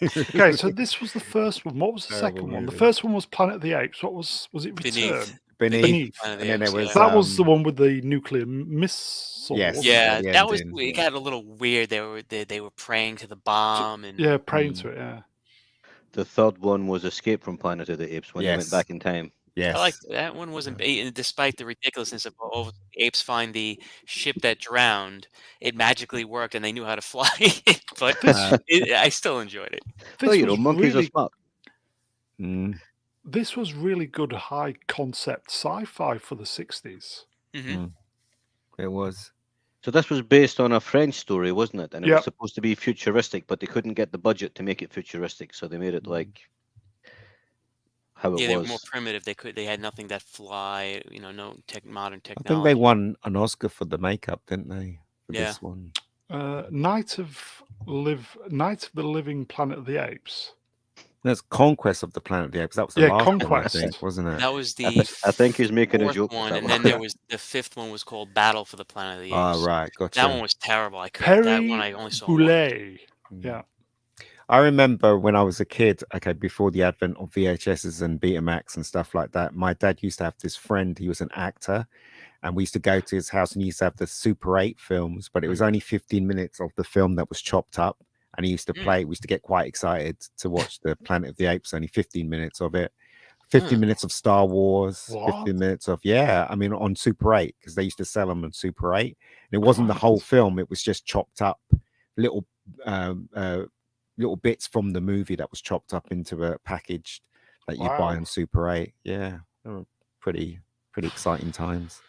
Okay, so this was the first one. What was the second one? The first one was Planet of the Apes. What was it? Return.
Beneath. And then there was
that was the one with the nuclear missile.
Yes.
Yeah, that was. It got a little weird. They were praying to the bomb and
praying to it. Yeah.
The third one was Escape from Planet of the Apes when they went back in time.
Yes.
I like that one. Wasn't despite the ridiculousness of apes find the ship that drowned, it magically worked and they knew how to fly it. But I still enjoyed it.
Monkeys are smart.
This was really good high concept sci-fi for the 60s.
It was.
So this was based on a French story, wasn't it? And it was supposed to be futuristic, but they couldn't get the budget to make it futuristic, so they made it like how it was.
They were more primitive. They had nothing that fly. No modern technology.
I think they won an Oscar for the makeup, didn't they? For this one.
Night of the Living Planet of the Apes.
There's Conquest of the Planet of the Apes. That was the last
Conquest,
one, I think, wasn't it?
That was the.
I think he's making a joke.
One, and then there was the 5th one was called Battle for the Planet of the Apes.
Oh, right, gotcha.
That one was terrible. That one I only saw.
Yeah.
I remember when I was a kid, before the advent of VHSs and Betamax and stuff like that, my dad used to have this friend. He was an actor, and we used to go to his house and he used to have the Super 8 films, but it was only 15 minutes of the film that was chopped up. And he used to play. We used to get quite excited to watch the Planet of the Apes. Only 15 minutes of it. 15 minutes of Star Wars.
What?
15 minutes of on Super 8 because they used to sell them on Super 8. And it wasn't the whole film. It was just chopped up little bits from the movie that was chopped up into a package that you buy on Super 8. Yeah, they were pretty exciting times.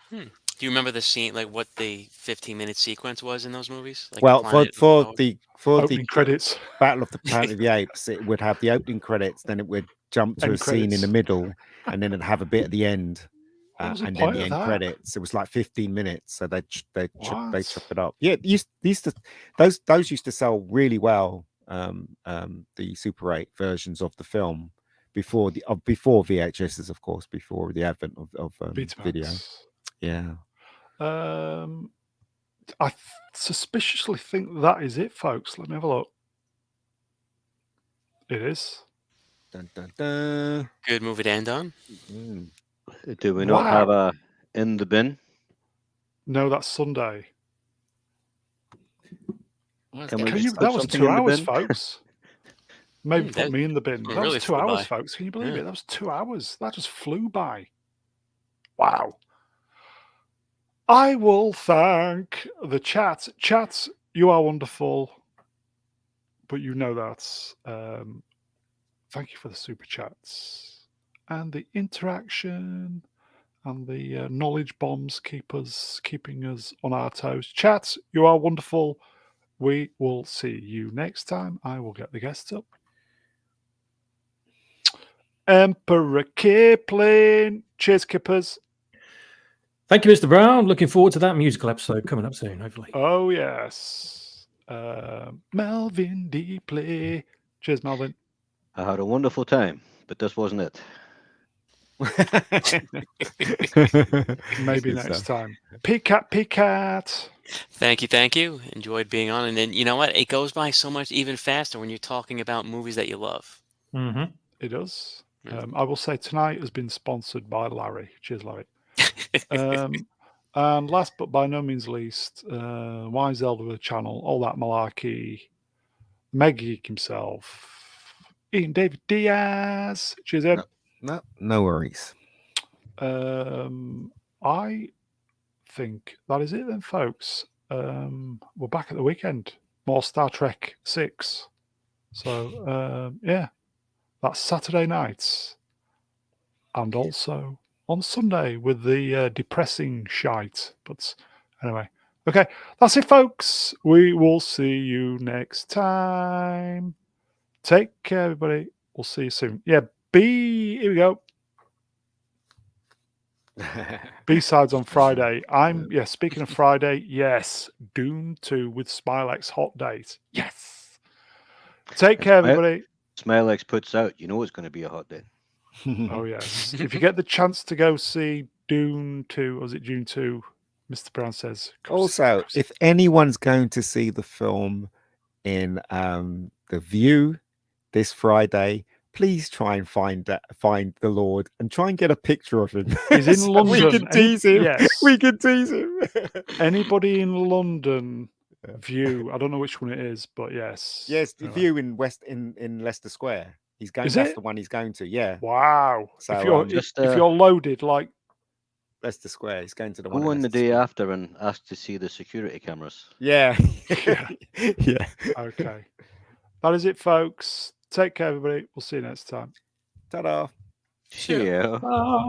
Do you remember the scene, like what the 15-minute sequence was in those movies? Like
for the
opening credits,
Battle of the Planet of the Apes, it would have the opening credits, then it would jump to scene in the middle, and then it'd have a bit at the end, and then the end credits. It was like 15 minutes, so they chop it up. Yeah, those used to sell really well. The Super 8 versions of the film before VHSs, of course, before the advent of video. Yeah.
I suspiciously think that is it, folks. Let me have a look. It is.
Dun, dun, dun.
Good movie to end on.
Do we not have a in the bin?
No, that's Sunday.
That
was 2 hours, folks. Maybe put me in the bin. That
really
was 2
flew
hours,
by.
folks. Can you believe
Yeah.
it? That was 2 hours. That just flew by. Wow. I will thank the chat. Chat, you are wonderful. But you know that. Thank you for the super chats and the interaction and the knowledge bombs keeping us on our toes. Chat, you are wonderful. We will see you next time. I will get the guests up. Emperor Kiplin. Cheers, Kippers.
Thank you, Mr. Brown. Looking forward to that musical episode coming up soon, hopefully.
Oh, yes. Melvin deeply. Cheers, Melvin.
I had a wonderful time, but this wasn't it.
Maybe next time. Peacat.
Thank you. Enjoyed being on. And then, you know what? It goes by so much even faster when you're talking about movies that you love.
Mm-hmm.
It does.
Yeah.
I will say tonight has been sponsored by Larry. Cheers, Larry. And last but by no means least, Why Zelda with a channel, all that malarkey, Mega Geek himself, Ian David Diaz. Cheers, Ian.
No worries.
I think that is it then, folks. We're back at the weekend. More Star Trek 6. So, yeah, that's Saturday nights. And also on Sunday with the depressing shite. But anyway, okay, that's it, folks. We will see you next time. Take care, everybody. We'll see you soon. Yeah, here we go. B-sides on Friday. Speaking of Friday, yes, Dune 2 with Smilex hot date. Yes. Take care, everybody.
Smilex puts out, you know it's going to be a hot day.
Oh, yes. If you get the chance to go see Dune 2, or was it Dune 2, Mr. Brown says.
Also, if anyone's going to see the film in The View this Friday, please try and find the Lord and try and get a picture of him.
He's in London.
We can tease him.
Yes.
We can tease him.
Anybody in London View? I don't know which one it is, but yes.
Yes, The View in Leicester Square. He's going. That's the one he's going to. Yeah.
Wow.
So
if you're loaded, like
Leicester Square, he's going to the
one. Go on the day after and ask to see the security cameras.
Yeah. Yeah.
Okay. That is it, folks. Take care, everybody. We'll see you next time.
Ta-da.
See ya.
Bye.